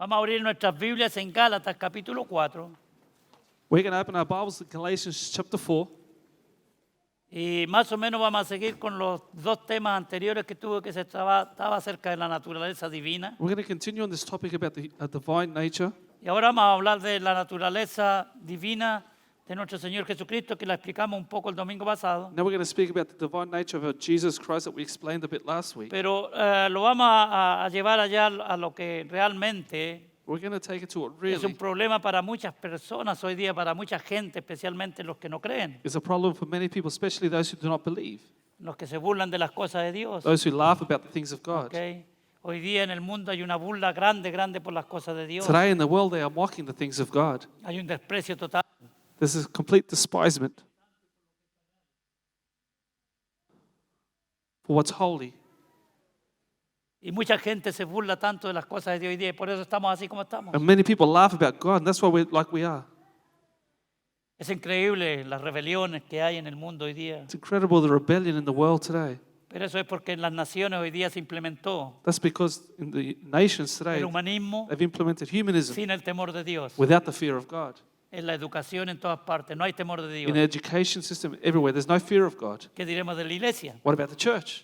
Vamos a abrir nuestras Biblias en Gálatas capítulo 4. We're going to open our Bibles to Galatians chapter 4. Y más o menos vamos a seguir con los dos temas anteriores que tuve, que estaba acerca de la naturaleza divina. We're going to continue on this topic about the divine nature. Y ahora vamos a hablar de la naturaleza divina de nuestro Señor Jesucristo, que la explicamos un poco el domingo pasado. Now we're going to speak about the divine nature of Jesus Christ that we explained a bit last week. Pero lo vamos a llevar allá a lo que realmente We're going to take it to what es un really problema para muchas personas hoy día, para mucha gente, especialmente los que no creen, is a problem for many people, especially those who do not believe, los que se burlan de las cosas de Dios. those who laugh about the things of God. Okay. Hoy día en el mundo hay una burla grande por las cosas de Dios. Today in the world, they are mocking the things of God. Hay un desprecio total. This is complete despisement for what's holy. Y mucha gente se burla tanto de las cosas de Dios hoy día, y por eso estamos así como estamos. And many people laugh about God, and that's why we're like we are. Es increíble las rebeliones que hay en el mundo hoy día. It's incredible the rebellion in the world today. Pero eso es porque en las naciones hoy día se implementó That's because in the nations today, el humanismo they've implemented humanism sin el temor de Dios. without the fear of God. En la educación en todas partes no hay temor de In the Dios. education system everywhere, there's no fear of God. ¿Qué diremos de la iglesia? What about the church?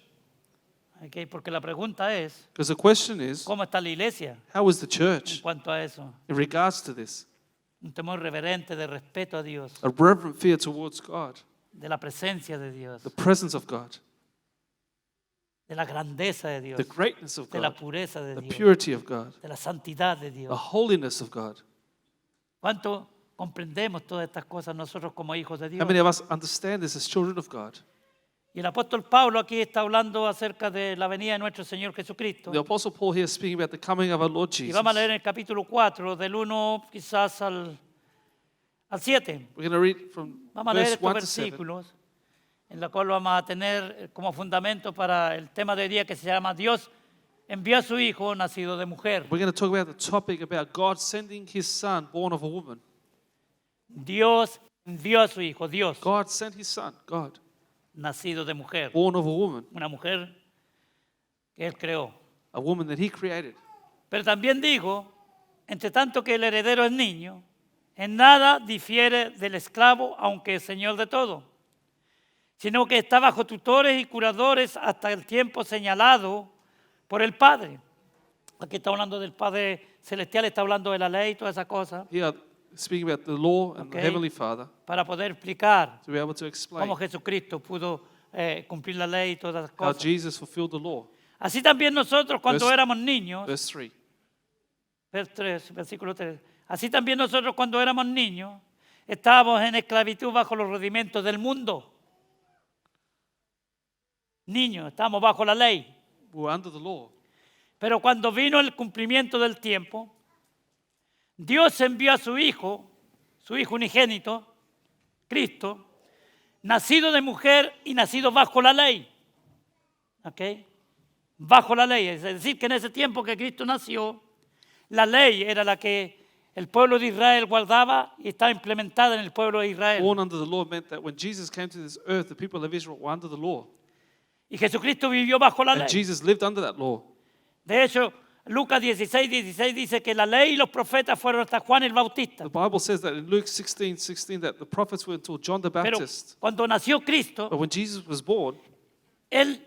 Okay, porque la pregunta es, Because the question is, ¿cómo está la iglesia how is the en church cuanto a eso? in regards to this? Un temor reverente de respeto a Dios, A reverent fear towards God, de la presencia de Dios, the presence of God, de la grandeza de Dios, the greatness of de la God, pureza de the Dios, purity of God, de la santidad de the Dios. holiness of God. ¿Cuánto comprendemos todas estas cosas nosotros como hijos de How Dios? many of us understand this as children of God? Y el apóstol Pablo aquí está hablando acerca de la venida de nuestro Señor Jesucristo. The Apostle Paul here is speaking about the coming of our Lord Y Jesus. vamos a leer en el capítulo 4, del 1 quizás al 7. We're going to read from Vamos a leer verse estos 1 to 7. versículos, en la cual vamos a tener como fundamento para el tema de hoy día que se llama Dios envió a su Hijo nacido de mujer. We're going to talk about the topic about God sending his son born of a woman. Dios envió a su Hijo, Dios, God sent his son, God, nacido de mujer. born of a woman, Una mujer que Él creó. a woman that he created. Pero también dijo, entre tanto que el heredero es niño, en nada difiere del esclavo, aunque es señor de todo, sino que está bajo tutores y curadores hasta el tiempo señalado por el Padre. Aquí está hablando del Padre Celestial, está hablando de la ley y todas esas cosas, Here, speaking about the law and the Okay. Heavenly Father, para poder explicar to be able to explain cómo Jesucristo pudo cumplir la ley y todas esas how cosas. Jesus fulfilled the law. Así también nosotros cuando Verse- éramos niños, Verse 3. Versículo 3. Así también nosotros cuando éramos niños estábamos en esclavitud bajo los rudimentos del mundo. Niños, estábamos bajo la ley. We were under the law. Pero cuando vino el cumplimiento del tiempo, Dios envió a su Hijo unigénito, Cristo, nacido de mujer y nacido bajo la ley. ¿Ok? Bajo la ley. Es decir, que en ese tiempo que Cristo nació, la ley era la que el pueblo de Israel guardaba y estaba implementada en el pueblo de Israel. Born under the law meant that when Jesus came to this earth, the people of Israel were under the law. Y Jesucristo vivió bajo la And ley. Jesus lived under that law. De hecho, Lucas 16 dice que la ley y los profetas fueron hasta Juan el Bautista. The Bible says that in Luke 16:16 that the prophets were until John the Pero Baptist. cuando nació Cristo, But when Jesus was born, Él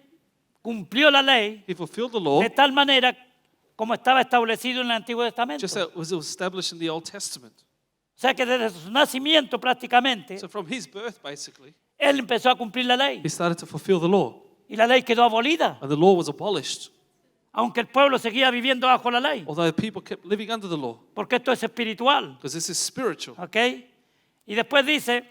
cumplió la ley he fulfilled the law de tal manera como estaba establecido en el Antiguo Testamento. just as it was established in the Old Testament. O sea que desde su nacimiento prácticamente, So from his birth, basically, Él empezó a cumplir la ley. he started to fulfill the law. Y la ley quedó abolida, And the law was abolished, aunque el pueblo seguía viviendo bajo la ley. although the people kept living under the law. Porque esto es espiritual. Because this is spiritual. ¿Ok? Y después dice,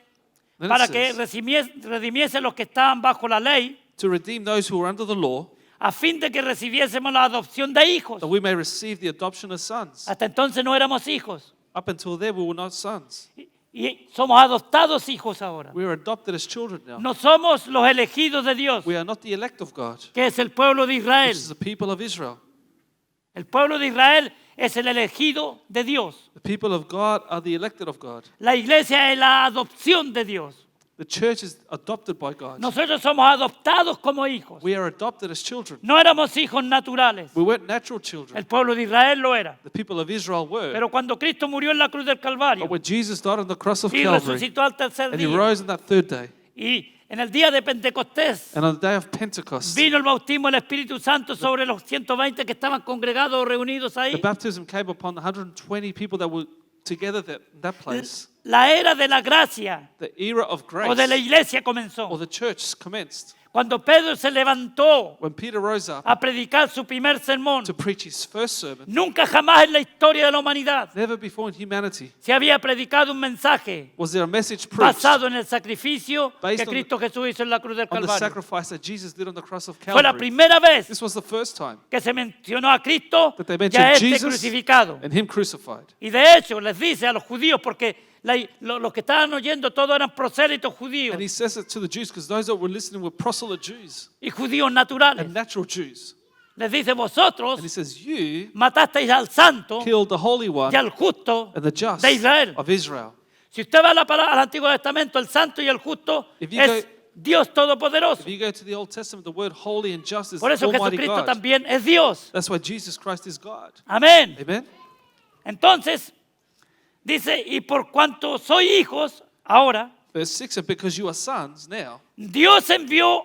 Then para it que says, redimiese los que estaban bajo la ley, to redeem those who were under the law, a fin de que recibiésemos la adopción de hijos. that we may receive the adoption of sons. Hasta entonces no éramos hijos. Up until then, we were not sons. Y somos adoptados hijos ahora. We are adopted as children now. No somos los elegidos de Dios, We are not the elect of God, que es el pueblo de which Israel. is the people of Israel. El pueblo de Israel es el elegido de Dios. The people of God are the elected of God. La iglesia es la adopción de Dios. The church is adopted by God. Nosotros somos adoptados como hijos. We are adopted as children. No éramos hijos naturales. We weren't natural children. El pueblo de Israel lo era. The people of Israel were. Pero cuando Cristo murió en la cruz del Calvario But when Jesus died on the cross of y Calvary, resucitó al tercer and he día, rose on that third day, y en el día de Pentecostés and on the day of Pentecost, vino el bautismo del Espíritu Santo sobre los 120 que estaban congregados o reunidos the ahí. baptism came upon the 120 people that were together in that place. La era de la gracia The era of o de la grace, iglesia or comenzó. the church, commenced. Cuando Pedro se levantó When Peter rose up a predicar su primer sermón, to preach his first sermon, nunca jamás en la historia de la humanidad never before in humanity se había predicado un mensaje was there a message preached basado en el sacrificio Based que on Cristo Jesús hizo en la cruz del on the Calvario. sacrifice that Jesus did on the cross of Fue la Calvary. primera vez This was the first time que se mencionó a Cristo that they y a mentioned este Jesus crucificado. and him crucified. Y de hecho les dice a los judíos, porque los que estaban oyendo todos eran prosélitos judíos And he says it to the Jews because those that were listening were proselyte Jews y judíos naturales. and natural Jews. Les dice, vosotros And he says, you matasteis al santo killed the Holy One y al justo and the just de Israel. of Israel. Si usted va al Antiguo Testamento, el santo y el justo If you es go- Dios Todopoderoso. If you go to the Old Testament, the word holy and just is Por eso Almighty Jesucristo God. también es Dios. That's why Jesus Christ is God. Amén. Amen? Entonces, dice, y por cuanto soy hijos, ahora, Verse 6, and because you are sons now, Dios envió,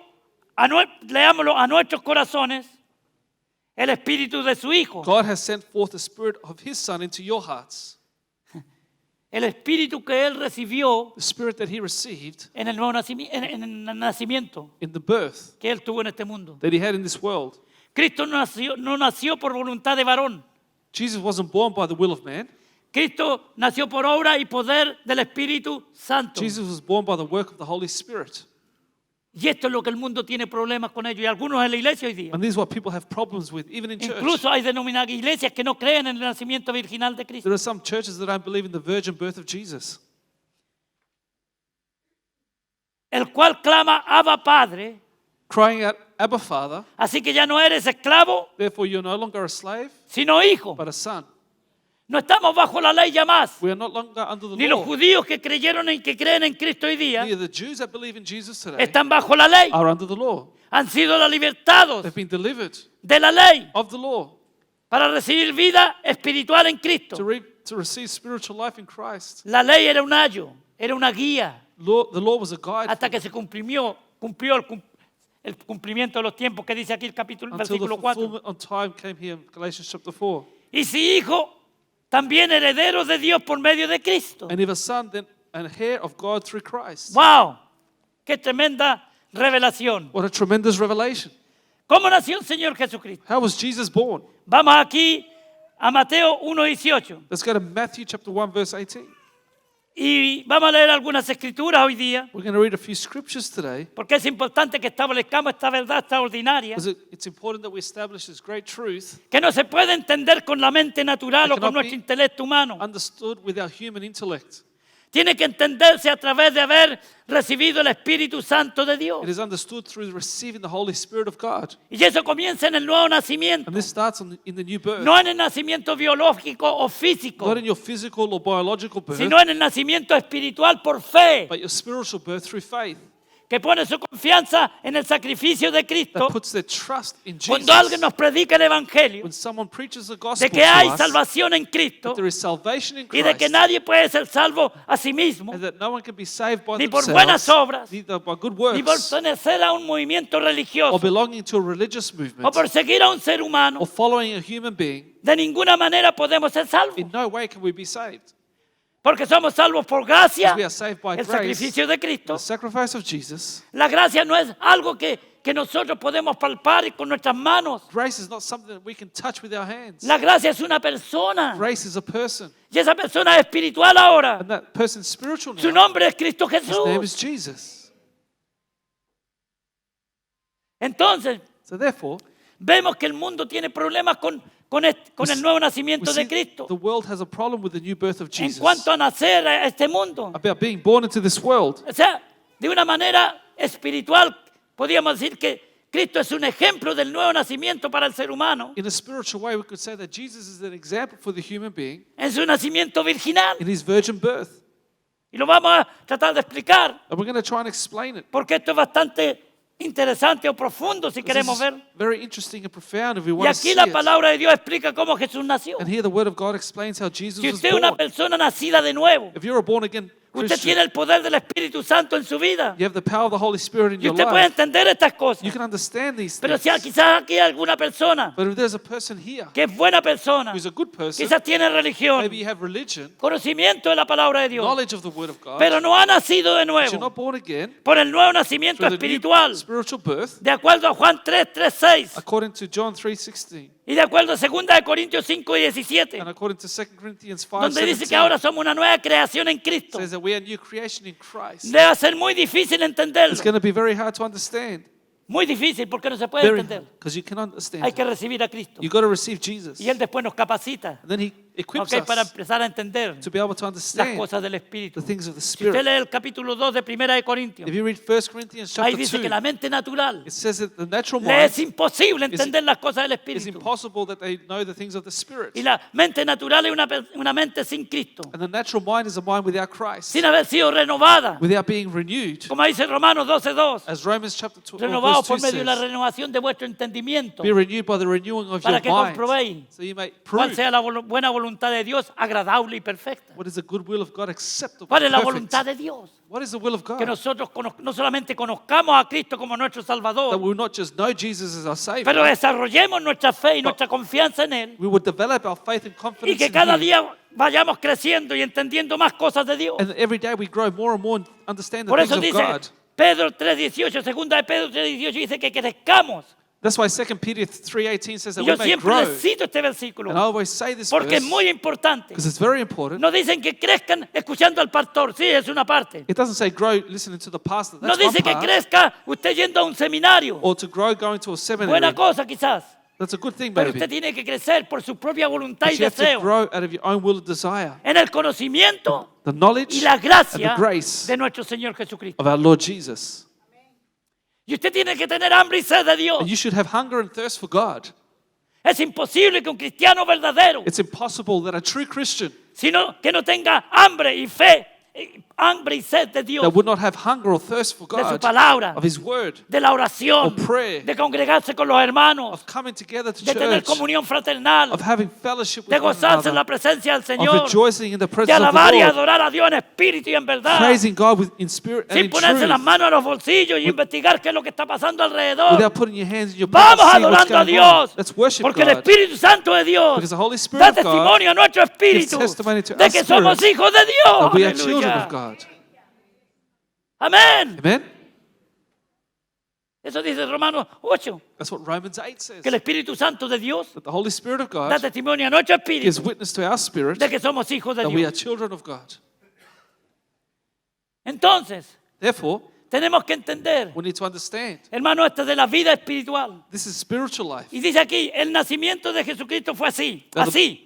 leámoslo, a nuestros corazones el espíritu de su Hijo. God has sent forth the Spirit of His Son into your hearts. El espíritu que Él recibió The Spirit that He received en el nuevo nacimiento in the birth que Él tuvo en este mundo. that He had in this world. Cristo no nació por voluntad de varón. Jesus wasn't born by the will of man. Cristo nació por obra y poder del Espíritu Santo. Jesus was born by the work of the Holy Spirit. Y esto es lo que el mundo tiene problemas con ello. Y algunos en la iglesia hoy día. And this is what people have problems with, even in church. Incluso hay denominadas iglesias que no creen en el nacimiento virginal de Cristo. There are some churches that don't believe in the virgin birth of Jesus. El cual clama, Abba Padre. Crying out, Abba, Father, Así que ya no eres esclavo, therefore you're no longer a slave, sino hijo. but a son. No estamos bajo la ley ya más. We are no longer under the Ni los law. judíos que creyeron y que creen en Cristo hoy día Neither the Jews that believe in Jesus today están bajo la ley. are under the law. Han sido libertados They've been delivered de la ley of the law para recibir vida espiritual en Cristo. to receive spiritual life in Christ. La ley era un ayo, era una guía, The law was a guide hasta que se cumplió el cumplimiento de los tiempos que dice aquí el capítulo, until the versículo 4. fulfillment on time came here in Galatians chapter 4. Y si hijo, también heredero de Dios por medio de Cristo. And if a son, then an heir of God through Christ. ¡Wow! ¡Qué tremenda revelación! What a tremendous revelation. ¿Cómo nació el Señor Jesucristo? How was Jesus born? Vamos aquí a Mateo 1:18 Let's go to Matthew chapter 1 verse 18. y vamos a leer algunas escrituras hoy día, We're going to read a few scriptures today porque es importante que establezcamos esta verdad extraordinaria because it's important that we establish this great truth que no se puede entender con la mente natural It o con cannot nuestro be intelecto humano. understood with our human intellect. Tiene que entenderse a través de haber recibido el Espíritu Santo de Dios. It is understood through receiving the Holy Spirit of God. Y eso comienza en el nuevo nacimiento, And this starts in the new birth. no en el nacimiento biológico o físico, Not in your physical or biological birth, sino en el nacimiento espiritual por fe, but your spiritual birth through faith que pone su confianza en el sacrificio de Cristo. that puts their trust in Cuando alguien Jesus. nos predica el Evangelio When someone preaches the de gospel que hay to us, salvación en Cristo that there is salvation in y de que Christ, nadie puede ser salvo a sí mismo, and that no one can be saved by ni por buenas themselves, obras, neither by good ni por works, pertenecer a un movimiento or religioso, belonging to a religious o movement, por seguir a un ser humano, or following a human being, de ninguna manera podemos ser salvos. in no way can we be saved. Porque somos salvos por gracia, Because we are saved by el grace, sacrificio de Cristo. the sacrifice of Jesus. La gracia no es algo que nosotros podemos palpar con nuestras manos. Grace is not something that we can touch with our hands. La gracia es una persona. Grace is a person, Y esa persona es espiritual ahora. and that person's spiritual Su now. nombre es Cristo His name is Jesús. Jesus. Entonces, So therefore, vemos que el mundo tiene problemas con el nuevo we nacimiento see de Cristo. the world has a problem with the new birth of En Jesus, cuanto a nacer a este mundo. about being born into this world. O sea, de una manera espiritual, podríamos decir que Cristo es un ejemplo del nuevo nacimiento para el ser humano In a spiritual way, we could say that Jesus is an example for the human being en su nacimiento virginal. in his virgin birth. Y lo vamos a tratar de explicar, And we're going to try and explain it. porque esto es bastante interesante o profundo si This queremos is ver. very interesting and profound if we Y want to see aquí la it. palabra de Dios explica cómo Jesús nació. And here the word of God explains how Jesus Si was usted es una born. persona nacida de nuevo, If you're a born again usted Christian, tiene el poder del Espíritu Santo en su vida. you have the power of the Holy Spirit in Y your usted puede life. entender estas cosas. You can understand these Pero things. si quizás aquí hay alguna persona But if there's a person here que es buena persona, who's a good person, quizás tiene religión, maybe you have religion, conocimiento de la palabra de Dios, knowledge of the word of God, pero no ha nacido de but you're nuevo not born again por el nuevo nacimiento through the new espiritual, spiritual birth, de acuerdo a Juan 3:6 according to John 3:16, y de acuerdo a 2 de Corintios 5:17, and according to 2 Corinthians donde dice que 5:17, ahora somos una nueva creación en Cristo. says that we are new creation in Christ. Le va a ser muy difícil entenderlo, It's going to be very hard to understand. muy difícil porque no se puede Very, entender. because you can understand. Hay que recibir a Cristo You got to receive Jesus. y Él después nos capacita, And then he equips ¿ok? Para us empezar a entender to be able to las understand cosas del Espíritu. the things of the Si usted Spirit. lee el capítulo 2 de 1 de Corintios, If you read 1 Corinthians ahí chapter dice 2, que la mente natural it says that the natural le es mind imposible entender las cosas del is Espíritu. impossible that they know the things of the Spirit. Y la mente natural es una mente sin Cristo, And the natural mind is a mind without Christ, sin haber sido renovada, without being renewed. como dice Romanos 12:2, As Romans chapter 2, renovados verse por 2 medio de la says, renovación de vuestro entendimiento, be renewed by the renewing of para your que mind, comprobéis so you may cuál prove sea la buena voluntad de Dios, agradable y perfecta. what is the good will of God, acceptable, ¿Cuál es la perfect. voluntad de Dios? What is the will of Que God? nosotros no solamente conozcamos a Cristo como nuestro That Salvador, we will not just know Jesus as our Savior, pero desarrollemos nuestra fe y nuestra confianza en Él, we will develop our faith and y confidence que in cada Him. día vayamos creciendo y entendiendo más cosas de Dios. And every day we grow more and more and understand the Por things eso of dice God. Pedro 3:18, segunda de Pedro 3:18 dice que crezcamos. That's why 2 Peter 3:18 says that Y we yo may siempre grow. les cito este versículo And I always say this porque es verse muy importante. because it's very important. No dicen que crezcan escuchando al pastor, sí, es una parte. It doesn't say grow listening to the pastor. No That's one dice que part. crezca usted yendo a un seminario. Or to grow going to a seminary. Buena cosa quizás, That's a good thing, pero maybe. usted tiene que crecer por su propia voluntad But y you have to deseo grow out of your own will and desire. en el conocimiento The knowledge y la and the gracia grace de nuestro Señor Jesucristo. of our Lord Jesus. Y usted tiene que tener hambre y sed de Dios. And you should have hunger and thirst for God. Es imposible que un cristiano verdadero, It's impossible that a true Christian que no tenga hambre y fe, hambre y sed de Dios, that would not have hunger or thirst for de su God, palabra, of His Word, de la oración, or prayer, de congregarse con los hermanos, of coming together to de tener church, comunión fraternal, of having fellowship de with one gozarse en la another, presencia del of Señor, rejoicing in the de presence of alabar y the Lord, adorar a Dios en espíritu y en verdad, praising God in spirit and sin in ponerse las truth, manos a los bolsillos y investigar qué es lo que está pasando alrededor. without putting your hands in your pocket Vamos to see what's adorando a going on. Dios, Let's worship porque el God. Espíritu Santo de Dios Because the Holy da Spirit of God testimonio a nuestro espíritu gives testimony to de our que somos spirit hijos de Dios. that we are children Aleluya. of God. Amén. Amen? Eso dice Romanos 8, That's what Romans 8 says. que el Espíritu Santo de Dios That the Holy Spirit of da God testimonio a nuestro gives espíritu witness to our spirit de que somos hijos de that we are Dios. children of God. Entonces, Therefore, tenemos que entender, we need to understand hermano, esto de la vida espiritual. this is spiritual life. Y dice aquí, el nacimiento de Jesucristo fue así, Now the- así,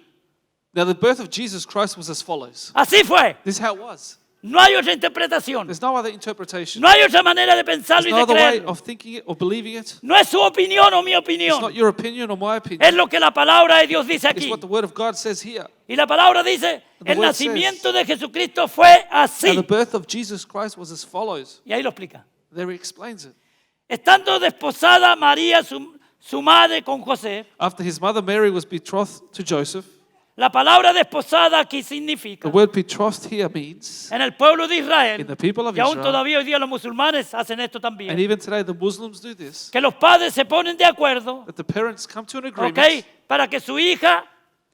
Now, the birth of Jesus Christ was as follows. así fue. This is how it was. No hay otra interpretación. There's no other interpretation. No hay otra manera de pensarlo There's y no de other way creerlo. of thinking it or believing it. No es su opinión o mi It's opinión. not your opinion or my opinion. Es lo que la palabra de Dios dice It's aquí. what the Word of God says here. Y la palabra dice, The el word nacimiento de Jesucristo fue Now, así. the birth of Jesus Christ was as follows. Y ahí lo explica. There he explains it. Estando desposada María, su madre, con José, After his mother Mary was betrothed to Joseph, la palabra desposada aquí the significa, word betrothed here means, en el pueblo de in Israel, the people of y aún Israel, todavía hoy día los musulmanes hacen esto and también, even today the Muslims do this, que los padres se ponen de acuerdo, that the parents come to an agreement ¿ok? Para que su hija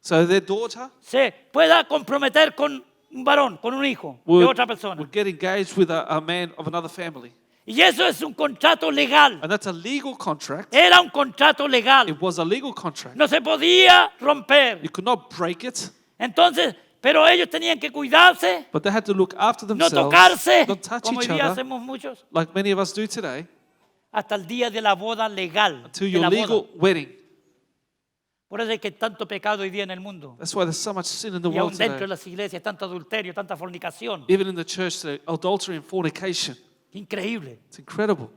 so their daughter se pueda comprometer con un varón, con un hijo de otra persona. would get engaged with a man of another family. Y eso es un contrato legal. And that's a legal contract. Era un contrato legal. It was a legal contract. No se podía romper. You could not break it, Entonces, pero ellos tenían que cuidarse, but they had to look after no themselves, tocarse, not touch como hoy each día other, hacemos muchos, like many of us do today, hasta el día de la boda legal. to de your la boda. legal wedding. Por eso hay que tanto pecado hoy día en el mundo. That's why there's so much sin in the Y aún world dentro de today. las iglesias, tanto adulterio, tanta fornicación. Even in the church today, adultery and fornication. Increíble. It's incredible.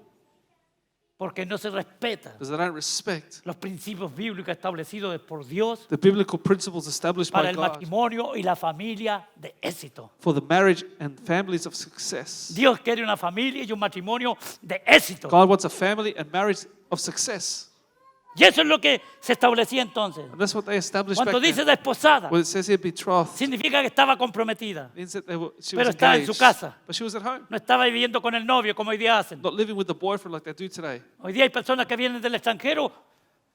Porque no se respeta because they don't respect los principios bíblicos establecidos por Dios the biblical principles established para by el God matrimonio y la familia de éxito. for the marriage and families of success. Dios quiere una familia y un matrimonio de éxito. God wants a family and marriage of success. Y eso es lo que se establecía entonces. And that's what they established Cuando back dice then. desposada, When it says here betrothed, significa que estaba comprometida. it means that she Pero was estaba en su engaged. casa. But she was at home, No estaba viviendo con el novio como hoy día hacen. not living with the boyfriend like they do today. Hoy día hay personas que vienen del extranjero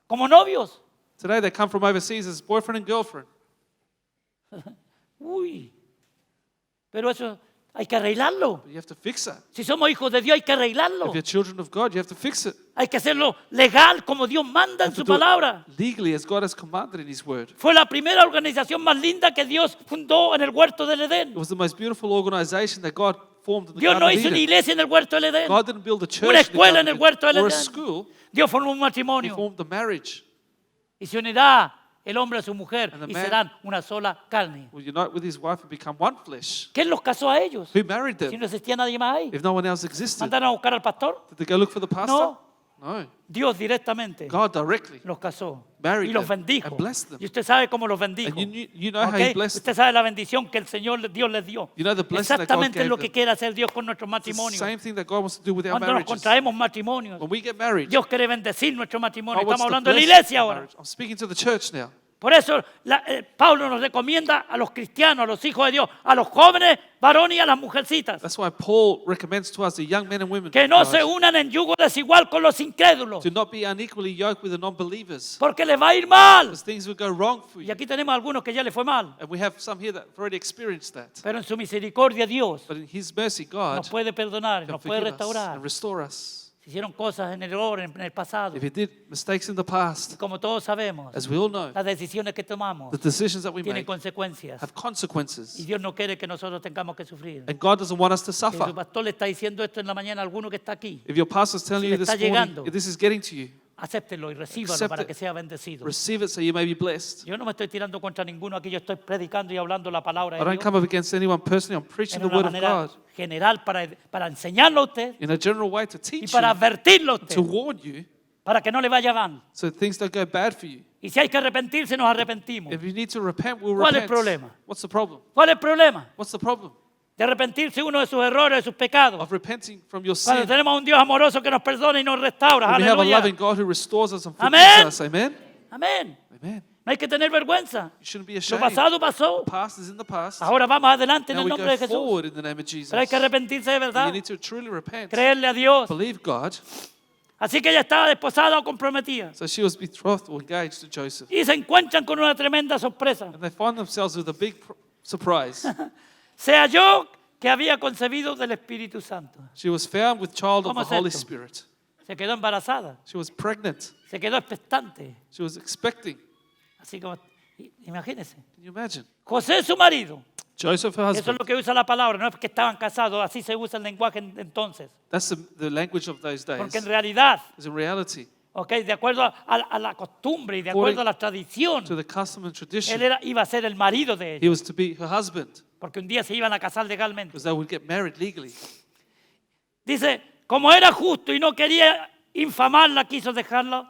como novios. Today they come from overseas as boyfriend and girlfriend. Uy, pero eso hay que arreglarlo. But you have to fix that. Si somos hijos de Dios hay que arreglarlo. If you're children of God, you have to fix it. Hay que hacerlo legal como Dios manda en You have to su do it palabra. legally as God has commanded in His Word. Fue la primera organización más linda que Dios fundó en el huerto del Edén. It was the most beautiful organization that God formed in the Dios no Garden of hizo una Eden. iglesia en el huerto del Edén. God didn't build a church Una in the escuela Garden en el of huerto del Eden, or a Edén. school. Dios formó un He matrimonio formed the marriage. y se unirá el hombre a su mujer And the y man- serán una sola carne. Will unite with his wife and become one flesh. ¿Quién los casó a ellos? Who married Si them? no existía nadie más ahí. If no one else existed, ¿Mandaron a buscar al pastor? did they go look for the pastor? No. No. Dios directamente God directly. los casó Married y los them bendijo. and blessed them. Y usted sabe cómo los bendijo. And you know how ¿Ok? He blessed Usted sabe la bendición que el Señor Dios les dio. You know the blessing that God Exactamente gave lo que them. quiere hacer Dios con nuestros It's the matrimonios. same thing that God wants to do with our Cuando nos marriages. contraemos matrimonios, When we get married, Dios quiere bendecir nuestro matrimonio. God wants Estamos to hablando de la bless iglesia the ahora. marriage. I'm speaking to the church now. Por eso Pablo nos recomienda a los cristianos, a los hijos de Dios, a los jóvenes varones y a las mujercitas, That's why Paul recommends to us, the young men and women, que no guys, se unan en yugo desigual con los incrédulos, to not be unequally yoked with the non-believers. porque les va a ir mal. Because things will go wrong for Y you. aquí tenemos algunos que ya les fue mal, And we have some here that have already experienced that. pero en su misericordia Dios But in His mercy, God nos puede perdonar, can nos puede forgive us restaurar. and restore us. Si hicieron cosas en el error, en el pasado, If He did mistakes in the past, como todos sabemos, as we all know, las decisiones que tomamos the decisions that we tienen make consecuencias. have Y consequences. Dios no quiere que nosotros tengamos que sufrir. And God doesn't want us to Si su suffer. pastor le está diciendo esto en la mañana a alguno que está aquí, If your pastor's telling Si you le está this morning, llegando, if this is getting to you, acéptelo y recíbalo Accept para it. que sea bendecido. receive it so you may be blessed. Yo no me estoy tirando contra ninguno aquí, yo estoy predicando y hablando la palabra I de don't Dios come up against anyone personally. I'm preaching en the una word of manera God general para enseñarlo a usted in a general way to y teach para you, advertirlo a to usted, warn you, para que no le vaya mal. so things don't go bad for you. Y si hay que arrepentirse, nos arrepentimos. If you need to repent, we'll ¿Cuál es el repent. problema? What's the problem? ¿Cuál es el problema? What's the problem? De arrepentirse uno de sus errores, de sus pecados. Of repenting from your Cuando sin. tenemos a un Dios amoroso que nos perdona y nos restaura. When we have a Aleluya. loving God who restores us and Amén. forgives us. Amen? Amén. Amen. No hay que tener vergüenza. You shouldn't be Lo ashamed. pasado pasó. The past is in the past. Ahora vamos adelante en Now el we nombre de go Jesús. forward in the name of Jesus. Pero hay que arrepentirse de And verdad. you need to truly repent. Creerle a Dios. Believe God. Así que ella estaba desposada o comprometida. So she was betrothed or engaged to Joseph. Y se encuentran con una tremenda sorpresa. And they find themselves with a big surprise. Se halló que había concebido del Espíritu Santo. She was found with child of ¿Cómo the es Holy esto? Spirit. Se quedó embarazada. She was pregnant. Se quedó expectante. She was expecting. Así como, imagínense. Can you imagine? José, su marido. Joseph, her Eso es husband. lo que usa la palabra. No es que estaban casados. Así se usa el lenguaje entonces. That's the language of those days. Porque en realidad, Is in reality, de acuerdo a la costumbre y de According acuerdo a la tradición, to the custom and él tradition, iba a ser el marido de he ella. was to be her husband Porque un día se iban a casar legalmente. because they would get married legally. Dice, como era justo y no quería infamarla, quiso dejarlo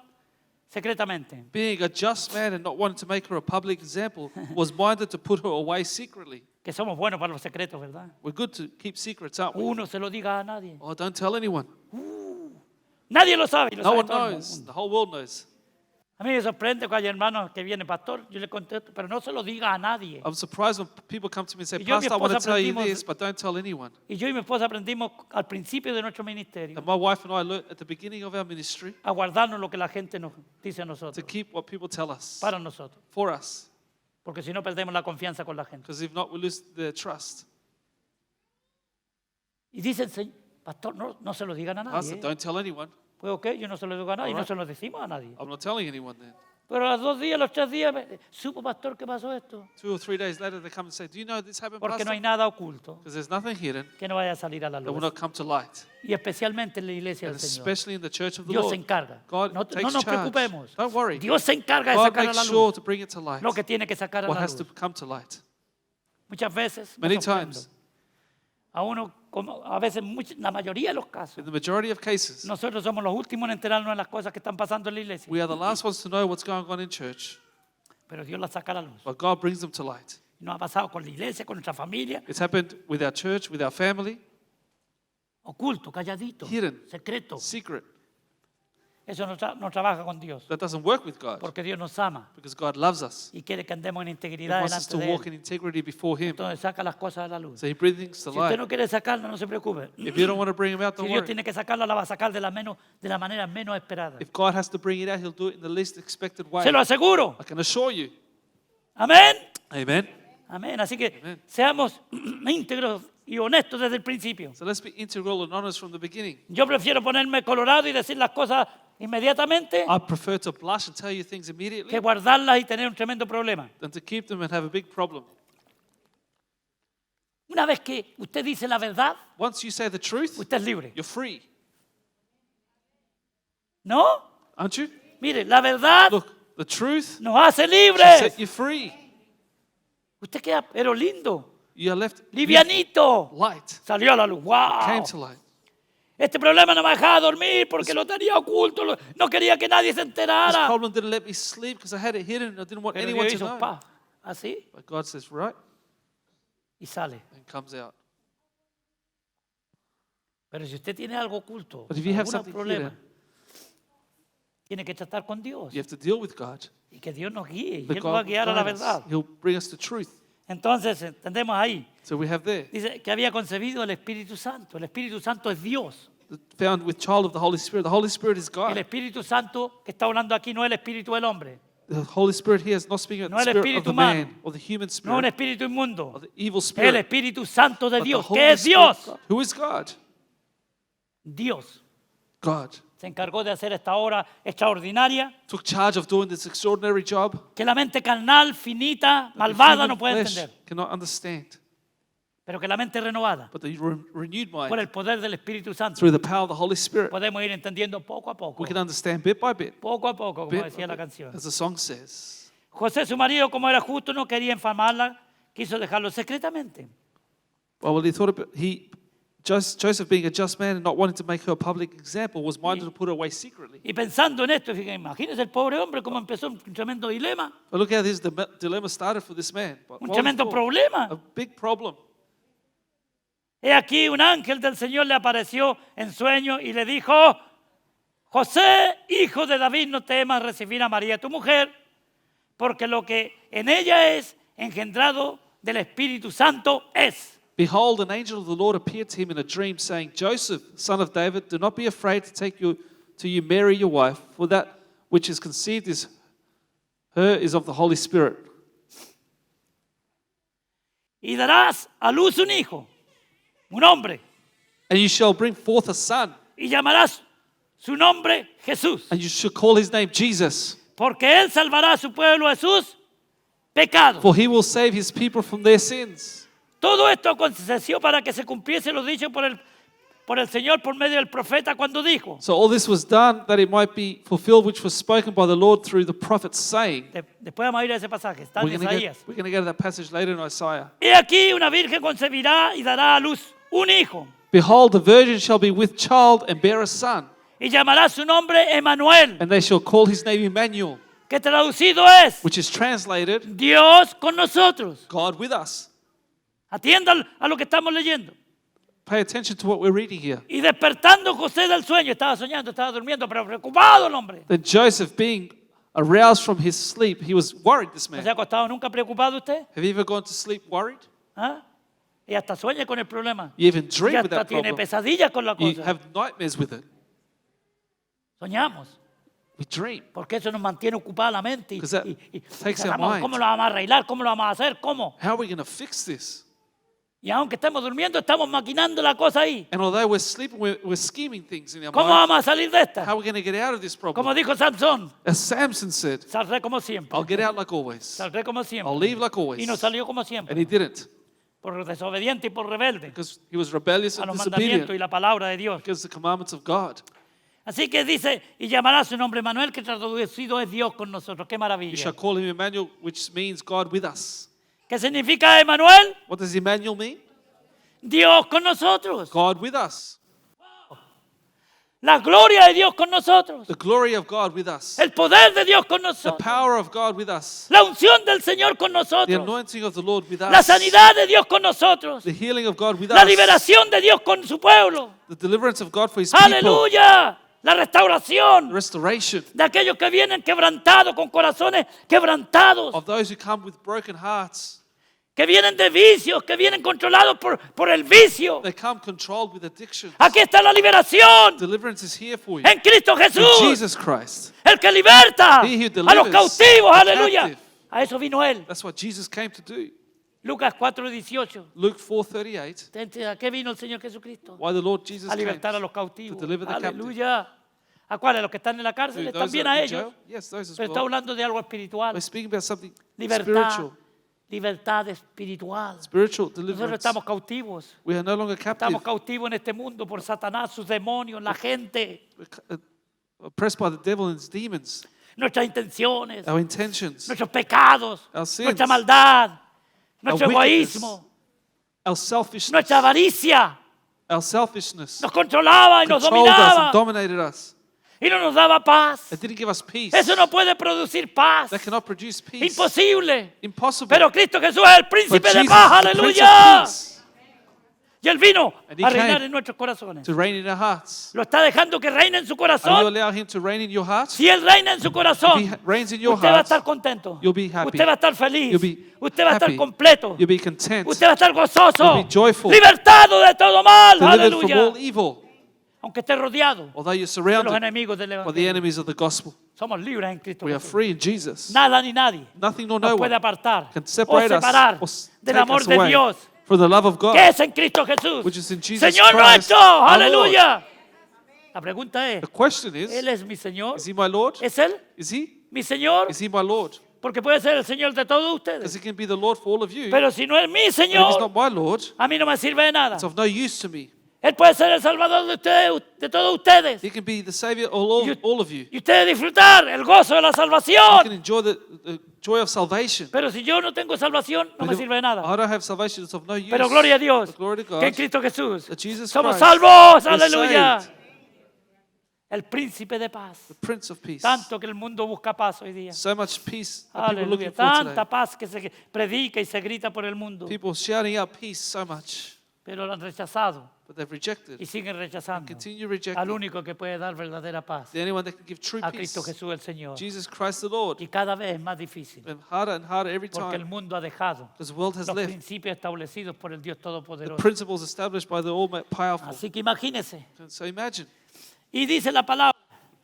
secretamente. Being a just man and not wanting to make her a public example, was minded to put her away secretly. Que somos buenos para los secretos, ¿verdad? We're good to keep secrets, aren't we? Uno se lo diga a nadie. Oh, don't tell anyone. Nadie lo sabe. Y lo No sabe one todo el knows. mundo. The whole world knows. A mí me sorprende cuando hay hermanos que vienen, pastor, yo le contesto, pero no se lo diga a nadie. I'm surprised when people come to me and say, Y yo y mi Pastor, I want to esposa tell you aprendimos- this, but don't tell anyone. Y yo y mi esposa aprendimos al principio de nuestro ministerio And my wife and I learned at the beginning of our ministry a guardarnos lo que la gente nos dice a to nosotros, keep what people tell us para nosotros. for us. Porque si no perdemos la confianza con la gente. Because if not, we lose their trust. Y dicen, pastor, no se lo digan a Pastor, nadie. don't tell anyone. Pues ok, yo no se lo digo a nadie, no Alright. se lo decimos a nadie. I'm not telling anyone then. Pero a los 2 días, los 3 días, supo, pastor, ¿qué pasó esto? 2 or 3 days later, they come and say, do you know this happened, Porque no hay Pastor? nada oculto Because there's nothing hidden que no vaya a salir a la that will luz. not come to light. Y especialmente en la iglesia And del Señor. especially in the church of the Dios se Lord. encarga. God No takes nos charge. preocupemos. Don't worry. Dios se encarga de God sacar a makes la sure luz to bring it to light. lo que tiene que sacar a What la has to luz. come to light. Muchas veces me Many sorprendo. times, A uno, como a veces, la mayoría de los casos, In the majority of cases, nosotros somos los últimos en enterarnos de las cosas que están pasando en la iglesia. we are the last ones to know what's going on in church, Pero Dios las saca a la luz. but God brings them to light. Nos ha pasado con la iglesia, con nuestra familia, It's happened with our church, with our family, oculto, calladito, hidden, secreto. secret. Eso no trabaja con Dios, That doesn't work with God porque Dios nos ama because God loves us. y quiere que andemos en He integridad wants us delante to de walk Él. in integrity before Him. Entonces saca las cosas a la luz. So He brings things to Si usted light. no quiere sacarla, no se preocupe. If you don't want to bring Him out, Si don't Dios worry. tiene que sacarla, la va a sacar de la manera menos esperada. If God has to bring it out, He'll do it in the least expected way. Se lo aseguro. I can assure you. Amén. Amen. Amén. Así que Amén. seamos íntegros y honestos desde el principio. So let's be integral and honest from the beginning. Yo prefiero ponerme colorado y decir las cosas inmediatamente I prefer to blush and tell you things que immediately guardarlas y tener un tremendo problema. than to keep them and have a big problem. Una vez que usted dice la verdad, Once you say the truth, usted es libre. you're free, ¿No? aren't you? Mire, la verdad Look, the truth nos hace should libres. set you free. Usted queda, pero lindo, You are left livianito. light, Salió a la luz. came ¡Wow! to light. Este problema no me dejaba dormir porque lo tenía oculto. No quería que nadie se This enterara. problem didn't let me sleep because I had it hidden and I didn't want Pero anyone Dios to hizo know. pa, así, But God says, right, y sale. and comes out. Pero si usted tiene algo oculto, But if you have algún something problema, hidden, tiene que tratar con Dios you have to deal with God. y que Dios nos guíe y But Él nos va a God guiar a will la guide us. verdad. He'll bring us the truth. Entonces, entendemos ahí. So we have there, Dice que había concebido el Espíritu Santo. El Espíritu Santo es Dios. found with child of the Holy Spirit. The Holy Spirit is El God. Espíritu Santo que está hablando aquí no es el Espíritu del hombre, The Holy Spirit here is not speaking of No the el spirit of espíritu the man humano. or the human no un spirit espíritu inmundo. or the evil El spirit, Espíritu Santo de but the Dios, Holy que es Spirit of Dios. God. Who is God? Dios God se encargó de hacer esta obra extraordinaria took charge of doing this extraordinary job que la mente carnal, finita, that the malvada human no puede flesh entender, cannot understand. pero que la mente renovada But the renewed por mind, el poder del Espíritu Santo through the power of the Holy Spirit, podemos ir entendiendo poco a poco, we can understand bit by bit, poco a poco, como bit by decía la bit, canción. as the song says. José, su marido, como era justo, no quería infamarla, quiso dejarlo secretamente. Well, he thought about, Joseph being a just man and not wanting to make her a public example was minded to put her away secretly. Y pensando en esto, fíjense, imagínense el pobre hombre cómo empezó un tremendo dilema, But look how this dilemma started for this man. But un what tremendo for? problema. A big problem. He aquí un ángel del Señor le apareció en sueño y le dijo, José, hijo de David, no temas recibir a María, tu mujer, porque lo que en ella es engendrado del Espíritu Santo es. Behold, an angel of the Lord appeared to him in a dream, saying, Joseph, son of David, do not be afraid to take to you Mary, your wife, for that which is conceived is of the Holy Spirit. Y darás a luz un hijo, un hombre, And you shall bring forth a son, y llamarás su nombre Jesús, and you shall call his name Jesus, porque él salvará a su pueblo de sus pecados. for he will save his people from their sins. Todo esto aconteció para que se cumpliese lo dicho por el Señor por medio del profeta cuando dijo. So all this was done that it might be fulfilled, which was spoken by the Lord through the prophet, saying, Después vamos a ir a ese pasaje, está en we're Isaías. going to get to that passage later in Isaiah. He aquí una virgen concebirá y dará a luz un hijo, Behold, the virgin shall be with child and bear a son, y llamará su nombre Emmanuel, and they shall call his name Emmanuel, que traducido es which is translated, Dios con nosotros. God with us. Atiendan a lo que estamos leyendo. Pay attention to what we're reading here. Y despertando José del sueño, estaba soñando, estaba durmiendo, pero preocupado el hombre. Then Joseph, being aroused from his sleep, he was worried, this ¿No man. se ha acostado nunca preocupado usted? Have you ever gone to sleep worried? ¿Ah? Y hasta sueña con el problema. You even Y dream with hasta that tiene problem. pesadillas con la You cosa. have nightmares with it. Soñamos. We dream. Porque eso nos mantiene ocupada la mente. Because that Y takes our pensamos, mind. ¿cómo lo vamos a arreglar? ¿Cómo lo vamos a hacer? ¿Cómo? How are we going to fix this? Y aunque estemos durmiendo, estamos maquinando la cosa ahí. And although we're sleeping, we're scheming things in our ¿Cómo mind. vamos a salir de esta? How are we going to get out of this Como problem? dijo Samson, As Samson said, saldré como siempre. I'll get out like always. Saldré como siempre. I'll leave like Y always. no salió como And siempre. he didn't, Por desobediente y por rebelde because he was rebellious a and los mandamientos y disobedient, la palabra de Dios. because the commandments of God. Así que dice, y llamará su nombre Manuel, que traducido es Dios con nosotros. Qué You maravilla. shall call him Emmanuel, which means God with us. ¿Qué significa Emanuel? What does Emmanuel mean? Dios con nosotros. God with us. La gloria de Dios con nosotros. The glory of God with us. El poder de Dios con The nosotros. power of God with us. La unción del Señor con The nosotros. anointing of the Lord with La us. sanidad de Dios con nosotros. The healing of God with La us. liberación de Dios con su pueblo. The deliverance of God for His people. Aleluya. La The restauración restoration de aquellos que vienen quebrantados, con corazones quebrantados, of those who come with broken hearts. que vienen de vicios, que vienen controlados por el vicio. They come controlled with addictions. Aquí está la liberación Deliverance is here for you. en Cristo In Jesús. Jesus Christ. El que liberta He who a delivers los cautivos. the Aleluya. captive. A eso vino Él. That's what Jesus came to do. Lucas 4:18. Luke 4:38. ¿A qué vino el Señor Jesucristo? Why the Lord Jesus A came. libertar a los cautivos. to deliver the captive. Aleluya. ¿A cuáles? ¿Los que están en la cárcel? To those También that a are in ellos. jail? Yes, those as Pero está well. hablando de algo espiritual. We're speaking about something Libertad. spiritual. Libertad espiritual. Spiritual Nosotros deliverance. estamos cautivos. We are no longer captive. Estamos cautivos en este mundo por Satanás, sus demonios, la gente, We're oppressed by the devil and his demons. nuestras intenciones, Our intentions. nuestros pecados, Our sins. nuestra maldad, nuestro Our wickedness. egoísmo, Our selfishness. nuestra avaricia. Our selfishness. Nos controlaba y nos Controlled us dominaba and dominated us. y no nos daba paz. It didn't give us peace. Eso no puede producir paz. That cannot produce peace. Imposible. Impossible. Pero Cristo Jesús es el But príncipe de Jesus paz. is the Prince of Aleluya. Peace Y Él vino And he a reinar came en nuestros corazones. to reign in our hearts. ¿Lo está dejando que reine en su Are you corazón? allow Him to reign in your heart? Si Él reina en su corazón, If He reigns in your usted va a heart, estar contento. you'll be happy. Usted va a estar feliz. You'll be Usted va a estar happy. completo. You'll be content. Usted va a estar gozoso. You'll be joyful. Libertado de todo mal. Delivered from Aleluya. all evil. Aunque esté rodeado Although you're de los surrounded enemigos del by the Evangelio. enemies of the gospel. Somos libres en Cristo We are Jesús. free in Jesus. Nada ni nadie Nothing nor nos no puede one apartar can o separate us separar or del take amor us de away Dios from the love of God, que es en Cristo Jesús. which is in Jesus Señor Christ, nuestro. our Aleluya. La pregunta es, The question is, ¿Él es mi Señor? is He my Lord? ¿Es Él Is He? mi Señor? Is He my Lord? Porque puede ser el Señor de todos Because ustedes. He can be the Lord for all of you. Pero si no es mi But if He's Señor, not my Lord, a mí no me sirve de nada. it's of no use to me. Él puede ser el Salvador de ustedes, de todos ustedes. He can be the Savior of all of you. Y ustedes disfrutar el gozo de la You can salvación. enjoy the joy of salvation. Pero si yo no tengo salvación, no But me if sirve de nada. I don't have salvation, it's of no use. Pero gloria a Dios, But glory to God, que en Cristo Jesús that Jesus somos Christ salvos. we're Aleluya. saved. El príncipe de paz. The Prince of Peace. Tanto que el mundo busca paz hoy día. So much peace that people are Aleluya. looking for today. Tanta paz que se predica y se grita por el mundo. People shouting out peace so much, Pero lo han rechazado but they've rejected. y siguen rechazando Continue al rejecting. único que puede dar verdadera paz. The only one that can give true A peace, Cristo Jesús el Señor. Jesus Christ the Lord. Y cada vez es más difícil. And harder every Porque el time, mundo ha dejado because the world has los left principios establecidos por el Dios the Todopoderoso. principles established by the all-powerful. Así que imagínese. So imagine, Y dice la palabra,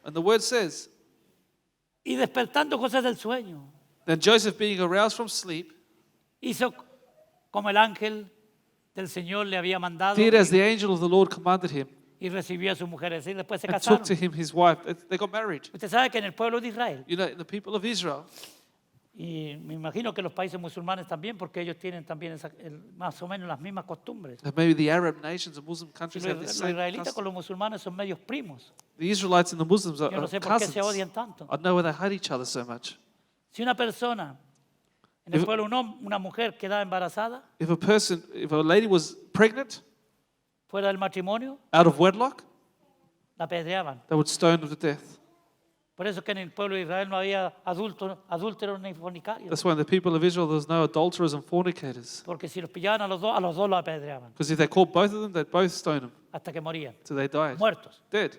and the word says, y despertando cosas del sueño, then Joseph, being aroused from sleep, hizo como el ángel del Señor le había mandado did as the angel of the Lord commanded him, y recibió a su mujer. Es decir, después se and casaron. took to him his wife. They got married. Usted sabe que en el pueblo de Israel, You know, the people of Israel, y me imagino que los países musulmanes también, porque ellos tienen también más o menos las mismas costumbres. and maybe the Arab nations and Muslim Si countries have the los same israelitas custom. con los musulmanes son medios primos. The Israelites and the Muslims Yo are no sé por qué cousins. se odian tanto. I know why they hate each other so much. Si una persona, en el If- pueblo una mujer queda embarazada If a lady was pregnant fuera del matrimonio, out of wedlock, la apedreaban. they would stone her to death. Por eso es que en el pueblo de Israel no había adúlteros ni fornicarios. That's why in the people of Israel there was no adulterers and fornicators. Porque si los pillaban a los dos los apedreaban Because if they caught both of them, they'd both stone them hasta que morían, till they died. muertos. Dead.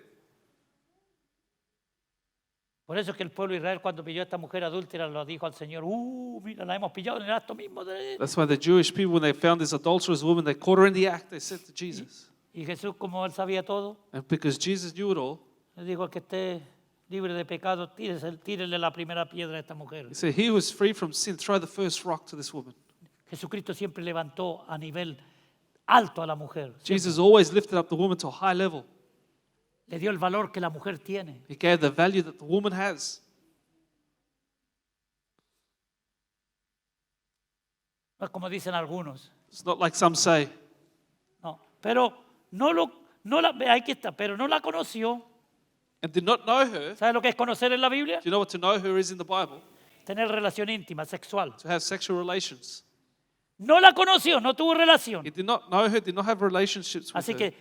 Por eso es que el pueblo de Israel cuando pilló a esta mujer adúltera lo dijo al Señor, mira, la hemos pillado en el acto mismo. That's why the Jewish people, when they found this adulterous woman, they caught her in the act, they said to Jesus. Y Jesús, como él sabía todo, And because Jesus knew it all, le dijo al que esté libre de pecado, tírele la primera piedra a esta mujer. he said, he who is free from sin, throw the first rock to this woman. Jesucristo siempre levantó a nivel alto a la mujer. Jesus always lifted up the woman to a high level. Le dio el valor que la mujer tiene. He gave the value that the woman has. No es como dicen algunos. It's not like some say. No, pero aquí está, pero no la conoció. And did not know her. ¿Sabe lo que es conocer en la Biblia? Do you know what to know her is in the Bible? Tener relación íntima, sexual. To have sexual relations. No la conoció, no tuvo relación. He did not know her, did not have relationships with Así her. que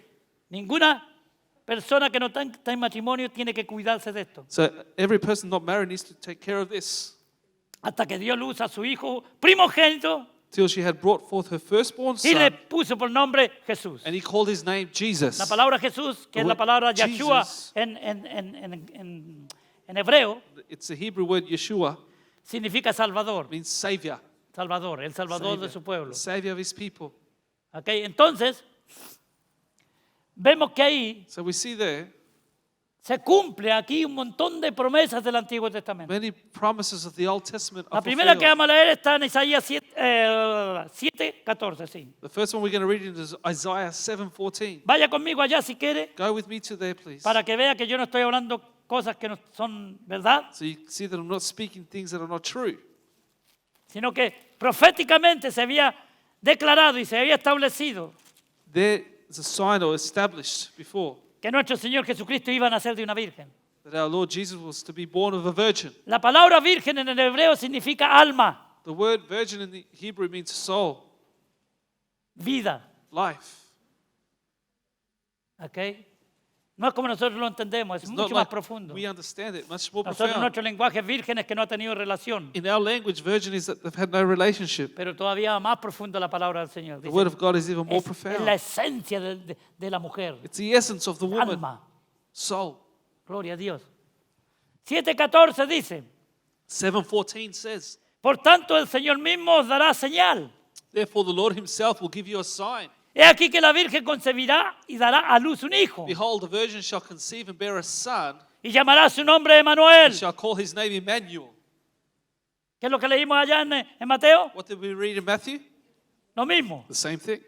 ninguna persona que no está en matrimonio tiene que cuidarse de esto. So every person not married needs to take care of this. Hasta que dio luz a su hijo primogénito Till she had brought forth her firstborn y le son, puso por nombre Jesús. and he called his name Jesus. La palabra Jesús, que The es la word palabra Yeshua Jesus. en hebreo, It's the Hebrew word Yeshua, significa Salvador. means Savior. Salvador, el Salvador Savior, de su pueblo. the Savior of his people. ¿Ok? Entonces, vemos que ahí So we see there se cumple aquí un montón de promesas del Antiguo Testamento. many promises of the Old Testament La are primera que fulfilled. vamos a leer está en Isaías 7:14, sí. The first one we're going to read is Isaiah 7:14. Vaya conmigo allá si quiere, Go with me to there, please. para que vea que yo no estoy hablando cosas que no son verdad, So you see that I'm not speaking things that are not true. sino que proféticamente se había declarado y se había establecido There is a sign or established before que nuestro Señor Jesucristo iba a nacer de una virgen. that our Lord Jesus was to be born of a virgin. La palabra virgen en el hebreo significa alma, The word virgin in the Hebrew means soul, vida. life. ¿Ok? No es como nosotros lo entendemos, es It's not mucho más like profundo. we understand it, much more Nosotros profound. nuestro lenguaje es virgen es que no ha tenido relación, In our language, virgin is that they've had no relationship. pero todavía más profundo la palabra del Señor. The Dice, word of God is even more es la profound. esencia de la mujer, It's the essence of the woman, alma. soul. Gloria a Dios. 7:14 dice, 7:14 says, por tanto el Señor mismo os dará señal. therefore the Lord himself will give you a sign. He aquí que la Virgen concebirá y dará a luz un hijo Behold, the virgin shall conceive and bear a son, y llamará su nombre Emanuel. and shall call his name Emmanuel. ¿Qué es lo que leímos allá en Mateo? What did we read in Matthew? Lo mismo. The same thing.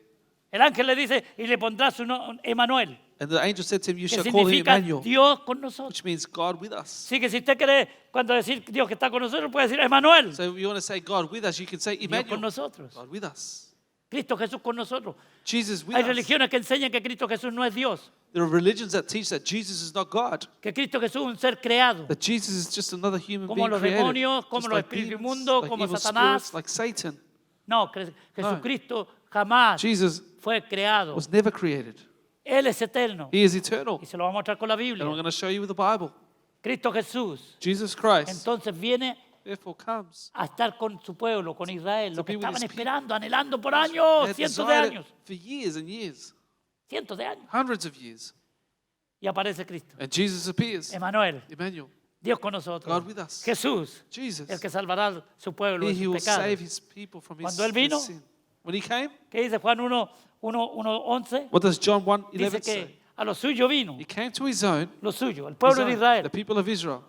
El ángel le dice y le pondrá su nombre Emanuel, And the angel said to him, you que shall call him significa Emmanuel, Dios con nosotros. which means God with us. Así que si usted cree cuando decir Dios que está con nosotros, puede decir Emanuel, So if you want to say God with us, you can say Dios con Emmanuel, nosotros. God with us. Cristo Jesús con nosotros. Jesus with Hay us. religiones que enseñan que Cristo Jesús no es Dios, There are religions that teach that Jesus is not God, que Cristo Jesús es un ser creado, that Jesus is just another human como being los created, demonios, como just los like espíritus demons, inmundos, like como evil Satanás. spirits, like Satan. No, Jesucristo jamás Jesus fue creado. was never created. Él es eterno. He is eternal. Y se lo vamos a mostrar con la And I'm Biblia. going to show you with the Bible. Cristo Jesús Jesus Christ, entonces viene therefore, comes a estar con su pueblo, con Israel, lo que be with estaban his people. esperando, anhelando por They años, had cientos de desired años, it for years and years, cientos de años. hundreds of years. Y aparece Cristo, And Jesus appears. Emanuel, Emmanuel, Dios con nosotros. God with us. Jesús, Jesus. el que salvará su pueblo de He sus will save pecados. his people from his Cuando él vino, sin. When he came, ¿Qué dice Juan 1:11? what does John 1:11 Dice say? que a los suyos vino, He came to his own, los suyos, el his pueblo de own, Israel, the people of Israel.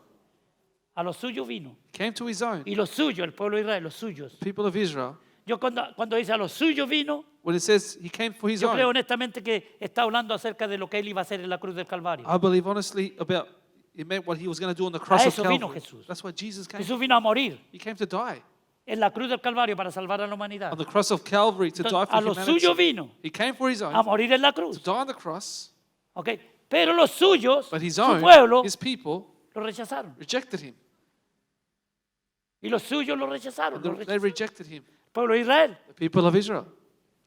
a los suyos vino. He came to his own, Y los suyos, el pueblo de Israel, los suyos. people of Israel. Yo cuando dice a los suyos vino, When it says he came for his yo creo own, honestamente que está hablando acerca de lo que él iba a hacer en la cruz del Calvario. I believe honestly about it meant what he was going to do on the cross of eso vino Calvary. Jesús. That's why Jesus came. Jesús vino a morir He came to die en la cruz del Calvario para salvar a la humanidad. on the cross of Calvary to die Entonces, for a los suyos humanity. vino He came for his a own, morir en la to cruz. die on the cross, ¿Ok? Pero los suyos, but his su own, pueblo, his people, lo rechazaron. rejected him. Y los suyos lo rechazaron. They rejected him, El pueblo de Israel. the people of Israel,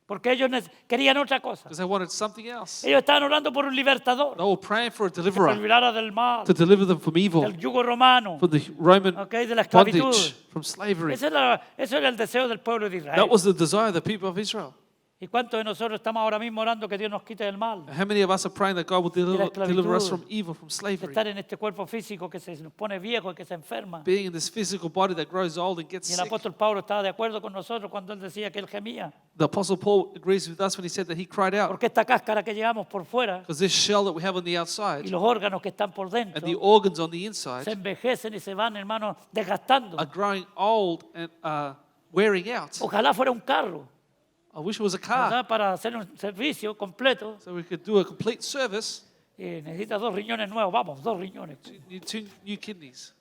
Porque ellos querían otra cosa. because they wanted something else. Ellos estaban orando por un libertador. They were praying for a Que deliverer los librara del mal, to deliver them from evil, del yugo romano, from the Roman ¿ok? De la esclavitud. bondage, from slavery. Ese era el deseo del pueblo de Israel. That was the desire of the people of Israel. ¿Y cuántos de nosotros estamos ahora mismo orando que Dios nos quite del mal? How many of us are praying that God will esclavitud. deliver us from evil, from De slavery? estar en este cuerpo físico que se nos pone viejo y que se enferma. Being in this physical body that grows old and gets Y el sick. apóstol Pablo estaba de acuerdo con nosotros cuando él decía que él gemía. The Apostle Paul agrees with us when he said that he cried out Porque esta cáscara que llevamos por fuera because this shell that we have on the y outside los órganos que están por and the dentro organs on the inside se envejecen y se van, hermano, desgastando. are growing old and wearing out. Ojalá fuera un carro, I wish it was a car ¿verdad? Para hacer un servicio completo. so we could do a complete service. Y necesita 2 riñones nuevos. Vamos, 2 riñones. You need 2 new kidneys.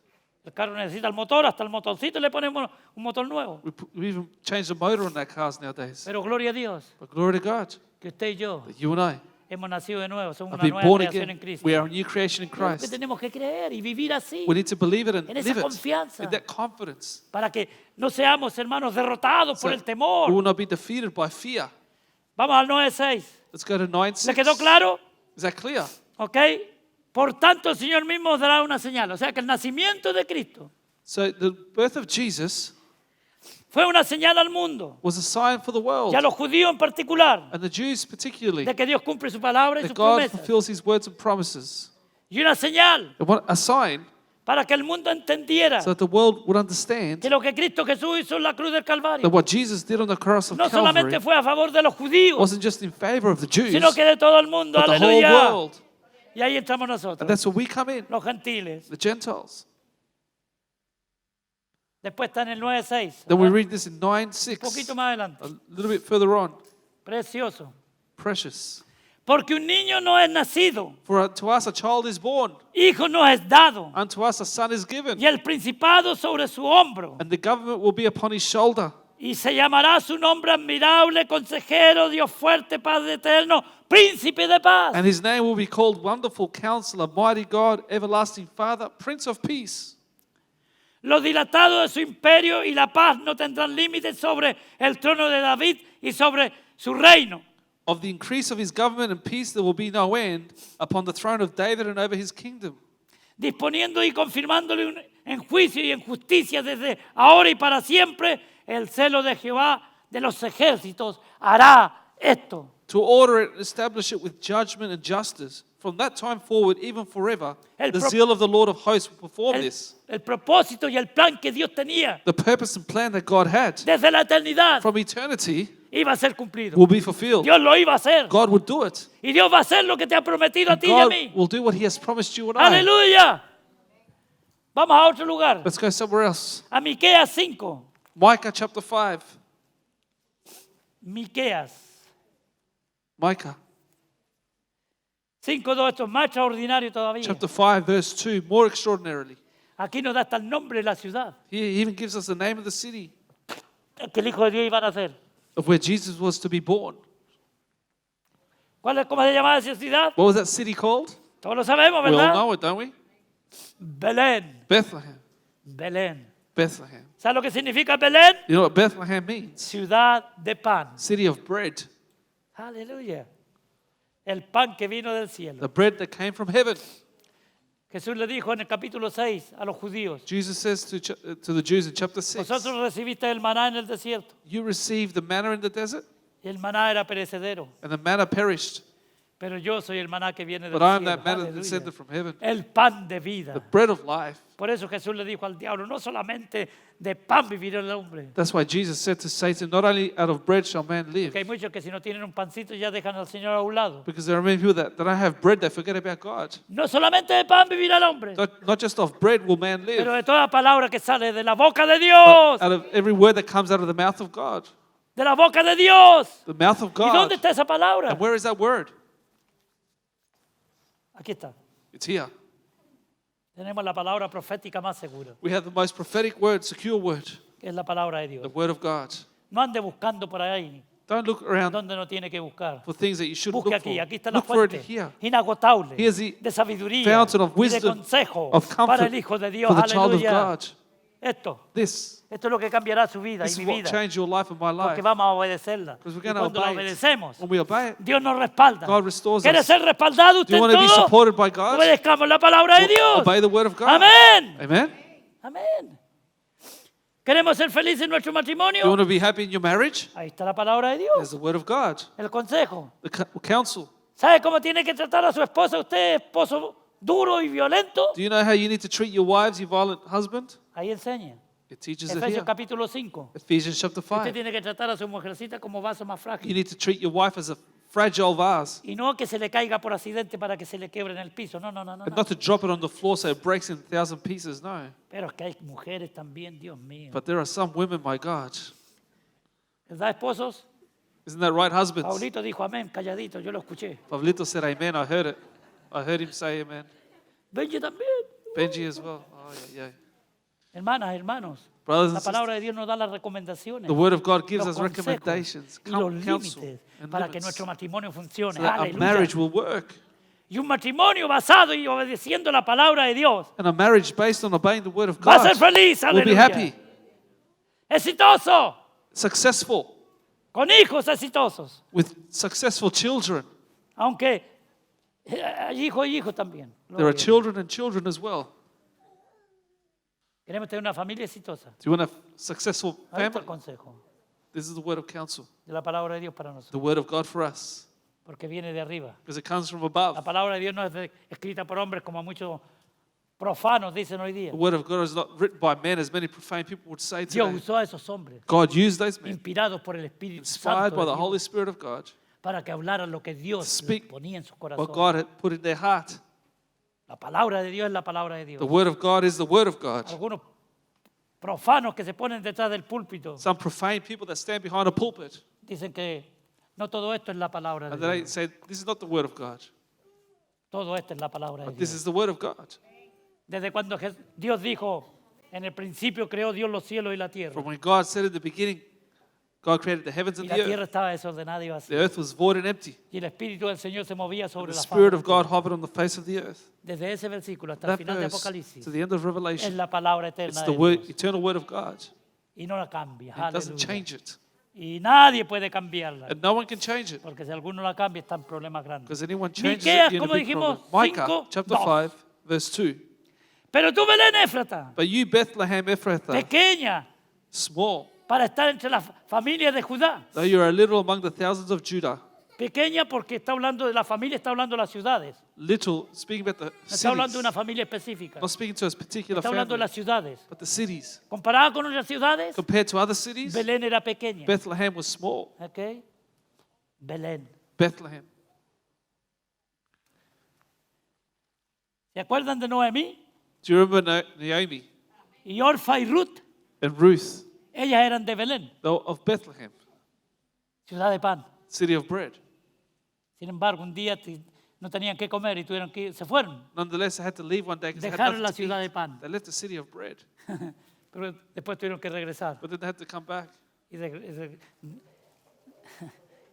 El carro necesita el motor, hasta el motorcito le ponemos un motor nuevo. We even changed the motor on our cars nowadays. Pero gloria a Dios But glory to God que usted y yo that you and I hemos nacido de nuevo, somos I've una been nueva born creación en again. Cristo. We are a new creation in Es lo que Christ. tenemos que creer y vivir así, We need to believe it and en esa live it confianza. in that confidence. para que no seamos, hermanos, derrotados So por el we temor. will not be defeated by fear. Vamos al 9:6. Let's go to ¿Le 9:6. quedó claro? Is that clear? ¿Ok? Por tanto, el Señor mismo os dará una señal. O sea que el nacimiento de Cristo So the birth of Jesus fue una señal al mundo, was a sign for the world, y a los judíos en particular, and the Jews particularly, de que Dios cumple su palabra y that sus God promesas. fulfills His words and promises. Y una señal A sign para que el mundo entendiera so that the world would understand que lo que Cristo Jesús hizo en la cruz del Calvario that what Jesus did on the cross of no solamente Calvary fue a favor de los judíos, wasn't just in favor of the Jews, sino que de todo el mundo. but the whole Aleluya. world. Y ahí entramos And nosotros, that's where we come in, los gentiles. the Gentiles. Después está en el 9:6. Then we ¿verdad? read this in Un 9:6, poquito más adelante. a little bit further on. Precioso. Precious. Porque un niño no es nacido, For to us a child is born, hijo no es dado, unto us a son is given, y el principado sobre su hombro. and the government will be upon his shoulder. Y se llamará su nombre admirable, consejero, Dios fuerte, Padre eterno, príncipe de paz. And his name will be called Wonderful Counselor, Mighty God, Everlasting Father, Prince of Peace. Los dilatados de su imperio y la paz no tendrán límites sobre el trono de David y sobre su reino. Of the increase of his government and peace there will be no end upon the throne of David and over his kingdom, Disponiendo y confirmándole en juicio y en justicia desde ahora y para siempre, el celo de Jehová de los ejércitos hará esto. to order it and establish it with judgment and justice. From that time forward, even forever, El the pro- zeal of the Lord of hosts will perform El, this. el propósito y el plan que Dios tenía The purpose and plan that God had desde la eternidad from eternity iba a ser cumplido. will be fulfilled. Dios lo iba a hacer. God will do it. Y Dios va a hacer lo que te ha prometido a ti y a God mí. will do what he has promised you and I. Aleluya. Vamos a otro lugar. Let's go somewhere else. A Miqueas 5. Micah chapter 5. Miqueas Micah 5:2. Esto es más extraordinario todavía. chapter 5 verse 2. More extraordinarily. Aquí nos da hasta el nombre de la ciudad He even gives us the name of the city que el Hijo de Dios iba a nacer. of where Jesus was to be born. ¿Cómo se llamaba esa ciudad? What was that city called? Todos lo sabemos, We all ¿verdad? know it, don't we? Belén. Bethlehem. Belén. Bethlehem. ¿Sabes lo que significa Belén? You know what Bethlehem means? Ciudad de pan. City of bread. Aleluya. El pan que vino del cielo. The bread that came from heaven. Jesús le dijo en el capítulo 6 a los judíos: Jesus says to the Jews in chapter 6, vosotros recibisteis el maná en el desierto. you received the manna in the desert, Y el maná era perecedero. and the manna perished. Pero yo soy el maná que viene del But I am cielo. that manna Aleluya. descended from heaven, El pan de the vida. bread of life. Por eso Jesús le dijo al diablo: no solamente de pan vivirá el hombre. That's why Jesus said to Satan, not only out of bread shall man live. Porque hay muchos que si no tienen un pancito ya dejan al Señor a un lado. Because there are many people that don't have bread, they forget about God. No solamente de pan vivirá el hombre, Not just of bread will man live, pero de toda palabra que sale de la boca de but Dios. out of every word that comes out of the mouth of God. De la boca de Dios. The mouth of ¿Y dónde God. está esa palabra? And where is that word? Aquí está. It's here. Tenemos la palabra profética más segura, We have the most prophetic word, secure word, que es la palabra de the Dios. word of God. No ande buscando por ahí Don't look around donde no tiene que buscar. for things that you shouldn't Busque look aquí, for. aquí está la Look for it fuente here. inagotable Here's the de sabiduría fountain of y de wisdom, consejo of comfort para el Hijo de Dios. for the child of Aleluya. God. Esto This es lo que cambiará su vida is y mi what vida, changed your life and my porque life. vamos a obedecerla. Because we're Y going to cuando la obey it. obedecemos, When we obey it, Dios nos respalda. God restores ¿Quiere us. ser respaldado Do usted you en want to be todo? supported by God? Obedezcamos la palabra de Dios. Obey the word of God. Amén. Amen. Amén. ¿Queremos ser felices en nuestro Do you matrimonio? want to be happy in your marriage? Ahí está la palabra de There's Dios. the word of God. El consejo. The counsel. ¿Sabe cómo tiene que tratar a su esposa usted, esposo duro y violento? Do you know how you need to treat your wives, your violent husband? Ahí enseña. It teaches it Efesios here. capítulo 5. Ephesians chapter Usted 5. tiene que tratar a su mujercita como vaso más You frágil. need to treat your wife as a fragile vase Y no que se le caiga por accidente para que se le quiebre en el piso. No, no, no, no. and no. not to drop it on the floor so it breaks in 1,000 pieces. No. Pero es que hay mujeres también, Dios mío. But there are some women, my God. ¿Verdad, esposos? Isn't that right, husbands? Paulito dijo amén, calladito, yo lo escuché. Pablito said amen. I heard it. I heard him say amen. Benji también. Benji as well. Oh, yeah, yeah. Hermanas, hermanos, Brothers la and palabra de Dios nos da las recomendaciones, The Word of God gives los us consejos recommendations, y los counsel, límites and para que limits nuestro matrimonio funcione. so that our Aleluya. marriage will work. Y un matrimonio basado y obedeciendo la palabra de Dios And a marriage based on obeying the Word of va a ser God feliz, will be aleluya. happy, Exitoso, successful, con hijos exitosos. with successful children. Aunque hay hijos y hijos también. There are children and children as well. Queremos tener una familia exitosa. Do you want a successful Ahí está el family? consejo This is the word of counsel, de la palabra de Dios para the nosotros. word of God for us, Porque viene de arriba. because it comes from La above. palabra de Dios no es escrita por hombres como muchos profanos dicen hoy día. The word of God is not written by men, as many profane people would say Dios today. usó a esos hombres God used those men, inspirados por el Espíritu inspired Santo by de the Holy Dios, Spirit of God, para que hablaran lo que Dios to speak les ponía en sus what corazones. God had put in their heart. La palabra de Dios es la palabra de The Dios. word of God is the word of God. Algunos profanos que se ponen detrás del púlpito Some profane people that stand behind a pulpit dicen que no todo esto es la palabra de and they Dios. say, this is not the word of God, Todo esto es la palabra de but this Dios. is the word of God. Desde cuando Dios dijo, en el principio creó Dios los cielos y la tierra. From when God said in the beginning, God created the heavens Y and la the tierra earth. estaba desordenada y The vacía. earth was void and empty. Y el Espíritu del Señor se movía sobre The la faz Spirit de of la God tierra. hovered on the face of the earth. Desde ese versículo hasta el That final de verse Apocalipsis to the end of es Revelation, la palabra it's eterna the de word, Dios. eternal word of God. Y no la cambia. It doesn't Aleluya. change it. Y nadie puede cambiarla. And no one can change it. Porque si alguno la cambia, está en problemas grandes. Because anyone changes Miqueas, it, you're in a como big dijimos, problem. Micah 5, chapter 2. 5, verse 2. Pero tú, Belén Éfrata, But you, Bethlehem Ephrathah, pequeña small, para estar entre las familias de Judá. though you are a little among the thousands of Judah, Pequeña porque está hablando de la familia, está hablando de las ciudades. little, speaking about the No está hablando de cities, una familia específica. not speaking to a particular Está hablando de family, las ciudades. but the cities. Comparada con otras ciudades, Compared to other cities, Belén era pequeña. Bethlehem was small. ¿Ok? Belén. Bethlehem. ¿Se acuerdan de Noemí? Do you remember Naomi Y Orfa y Ruth. and Ruth, Ellas eran de Belén, of Bethlehem, ciudad de pan. city of bread? Sin embargo, un día no tenían que comer y tuvieron que se fueron. Nonetheless, they had to leave one day because they had Dejaron la nothing ciudad to de eat. pan. They left the city of bread, Pero después tuvieron que regresar. but then they had to come back.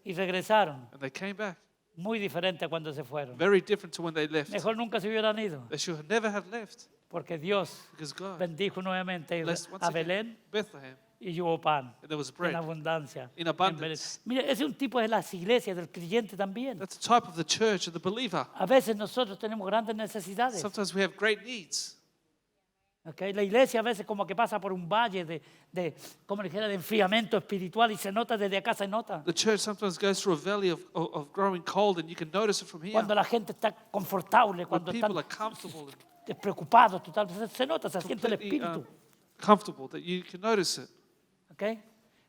Y regresaron. And they came back. Muy diferente a cuando se fueron. Very different to when they left. Mejor nunca se hubieran ido. They should never have left Porque Dios because God bendijo nuevamente blessed once a again Belén Bethlehem y hubo pan and there was en bread abundancia. in en Belén. abundance. Mira, ese es un tipo de las iglesias, del creyente también. That's the type of the church of the believer. A veces nosotros tenemos grandes necesidades. Sometimes we have great needs. ¿Ok? La iglesia a veces como que pasa por un valle como dijera, de enfriamiento espiritual y se nota desde acá, se nota. The church sometimes goes through a valley of growing cold, and you can notice it from here. Cuando la gente está confortable, When cuando people están are comfortable and despreocupados, total, se nota, se siente el completely espíritu. comfortable, that you can notice it. ¿Ok?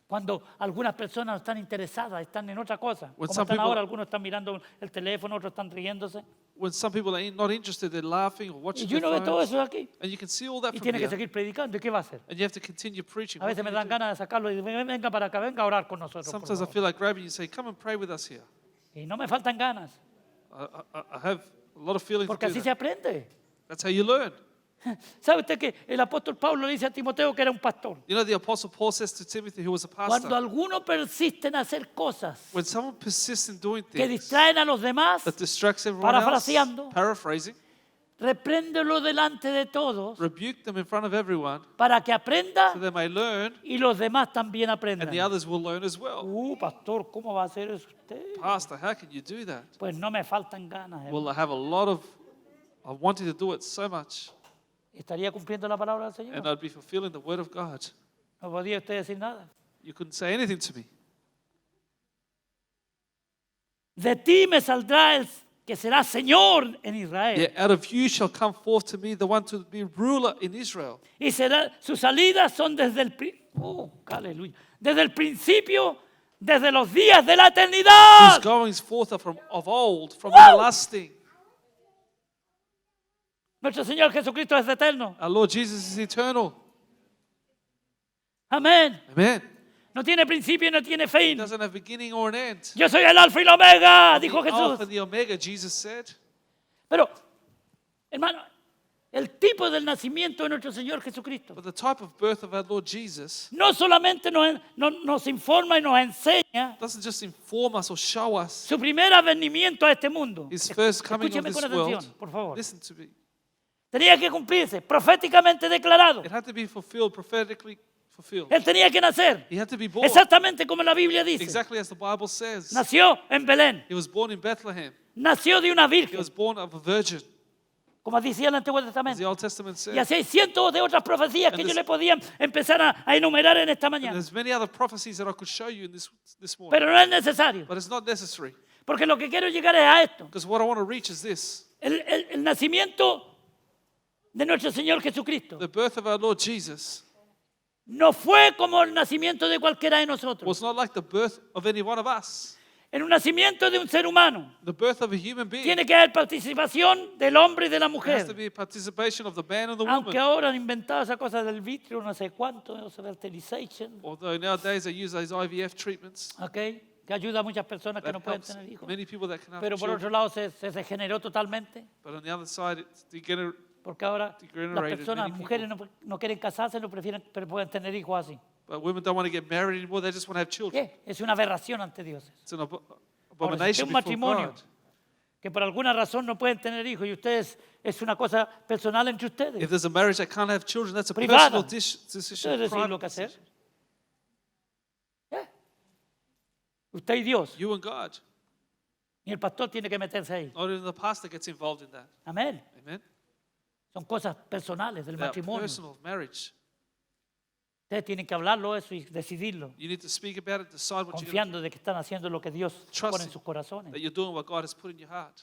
Cuando algunas personas no están interesadas, están en otra cosa. When Como some están people- ahora, algunos están mirando el teléfono, otros están riéndose. When some people are not interested, they're laughing or Y watching yo their no ve todo phones. eso aquí. And you can see all that Y from tiene que here. seguir predicando. ¿Y qué va a hacer? And you have to continue preaching. A What veces can me you dan do? ganas de sacarlo y venga para acá, venga a orar con nosotros. por Sometimes I favor". feel like grabbing you and say, come and pray with us here. Y no me faltan ganas, I have a lot of feelings to porque do así that. se aprende. That's how you learn. ¿Sabe usted que el apóstol Pablo le dice a Timoteo que era un pastor? You know, the Apostle Paul says to Timothy, who was a Cuando pastor, alguno persiste en hacer cosas when someone persists in doing que things distraen a los demás, that distracts everyone else, Parafraseando. paraphrasing, repréndelo delante de todos rebuke them in front of everyone para que aprenda so they may learn y los demás también and aprendan. the others will learn as well. Pastor, ¿cómo va a hacer eso usted? Pastor, how can you do that? Pues no me faltan ganas. Well, I have a lot of, I wanted to do it so much, ¿Estaría cumpliendo la palabra del and Señor? I'd be fulfilling the word of God. No podía usted decir nada. You couldn't say anything to me. De ti me saldrá el que será Señor en Israel. Yet out of you shall come forth to me the one to be ruler in Israel. Y sus salidas son aleluya, desde el principio, desde los días de la Whose eternidad. goings forth are from of old, from everlasting. Nuestro Señor Jesucristo es eterno. Our Lord Jesus is eternal. Amén. Amen. No tiene principio y no tiene It fin. doesn't have beginning or an end. Yo soy el alfa y la omega, dijo The Alpha Jesús. and the Omega, Jesus said. Pero, hermano, el tipo del nacimiento de nuestro Señor Jesucristo. But the type of birth of our Lord Jesus No solamente nos informa y nos enseña doesn't just inform us or show us su primer avenimiento a este mundo. His first coming on Escúcheme this con world. atención, por favor. Listen to me. Tenía que cumplirse, proféticamente declarado. It had to be fulfilled, prophetically fulfilled. Él tenía que nacer, He had to be born exactamente como la Biblia dice. exactly as the Bible says. Nació en Belén, He was born in Bethlehem. nació de una He virgen, was born of a virgin, como decía el Antiguo as Testamento. the Old Testament Y says. así hay cientos de otras profecías que And yo there's- le podía empezar a enumerar en esta And mañana. there's many other prophecies that I could show you in this morning. Pero no es necesario, But it's not necessary. porque lo que quiero llegar es a esto. Because what I want to reach is this. El nacimiento de nuestro Señor Jesucristo The birth of our Lord Jesus no fue como el nacimiento de cualquiera de nosotros. was not like the birth of any one of us. En un nacimiento de un ser humano The birth of a human being. tiene que haber participación del hombre y de la There has to mujer. be participation of the man and the Aunque woman. ahora han inventado esa cosa del vitrio, no sé cuánto, o fertilization, Although nowadays they use those IVF treatments. ¿ok? Que ayuda a muchas personas que That no pueden helps tener hijos. many people that can have Pero por children. otro lado se degeneró totalmente, But on the other side, it's degenerate. porque ahora las Degenerated personas, many mujeres no quieren casarse, no prefieren, pero pueden tener hijos así. But women don't want to get married anymore. They just want to have children. ¿Qué? Es una aberración ante Dios. It's an Ahora, si abomination un before matrimonio God. que por alguna razón no pueden tener hijos y ustedes es una cosa personal entre If ustedes, there's a marriage that can't have children, that's a Privada. personal decision. ustedes deciden private lo que hacer. decision. ¿Eh? Usted y Dios. You and God. Y el pastor tiene que meterse ahí. Not even the pastor gets involved in that. Amén. Amen. Son cosas personales del About matrimonio. personal marriage. Ustedes tienen que hablarlo eso y decidirlo, You need to speak about it, decide what you're going confiando de que están haciendo lo que Dios Trust pone en Him. sus corazones. that you're doing what God has put in your heart.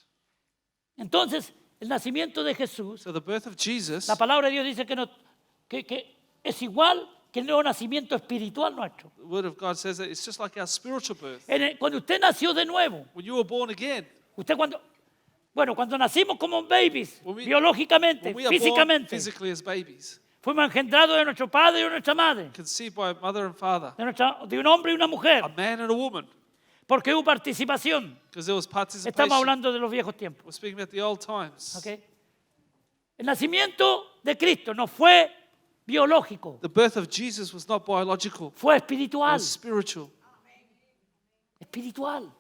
Entonces, el nacimiento de Jesús, So the birth of Jesus, la palabra de Dios dice que es igual que el nuevo nacimiento espiritual nuestro. the word of God says that it's just like our spiritual birth. Cuando usted nació de nuevo, When you were born again, usted cuando nacimos como babies, When we- biológicamente, when we are born físicamente, physically as babies, fuimos engendrados de nuestro padre y de nuestra madre, conceived by a mother and father, de un hombre y una mujer, a man and a woman, porque hubo participación. because there was Estamos participation. hablando de los viejos tiempos. We're speaking about the old times. ¿Ok? El nacimiento de Cristo no fue biológico, The birth of Jesus was not biological, fue it espiritual. was spiritual. Espiritual.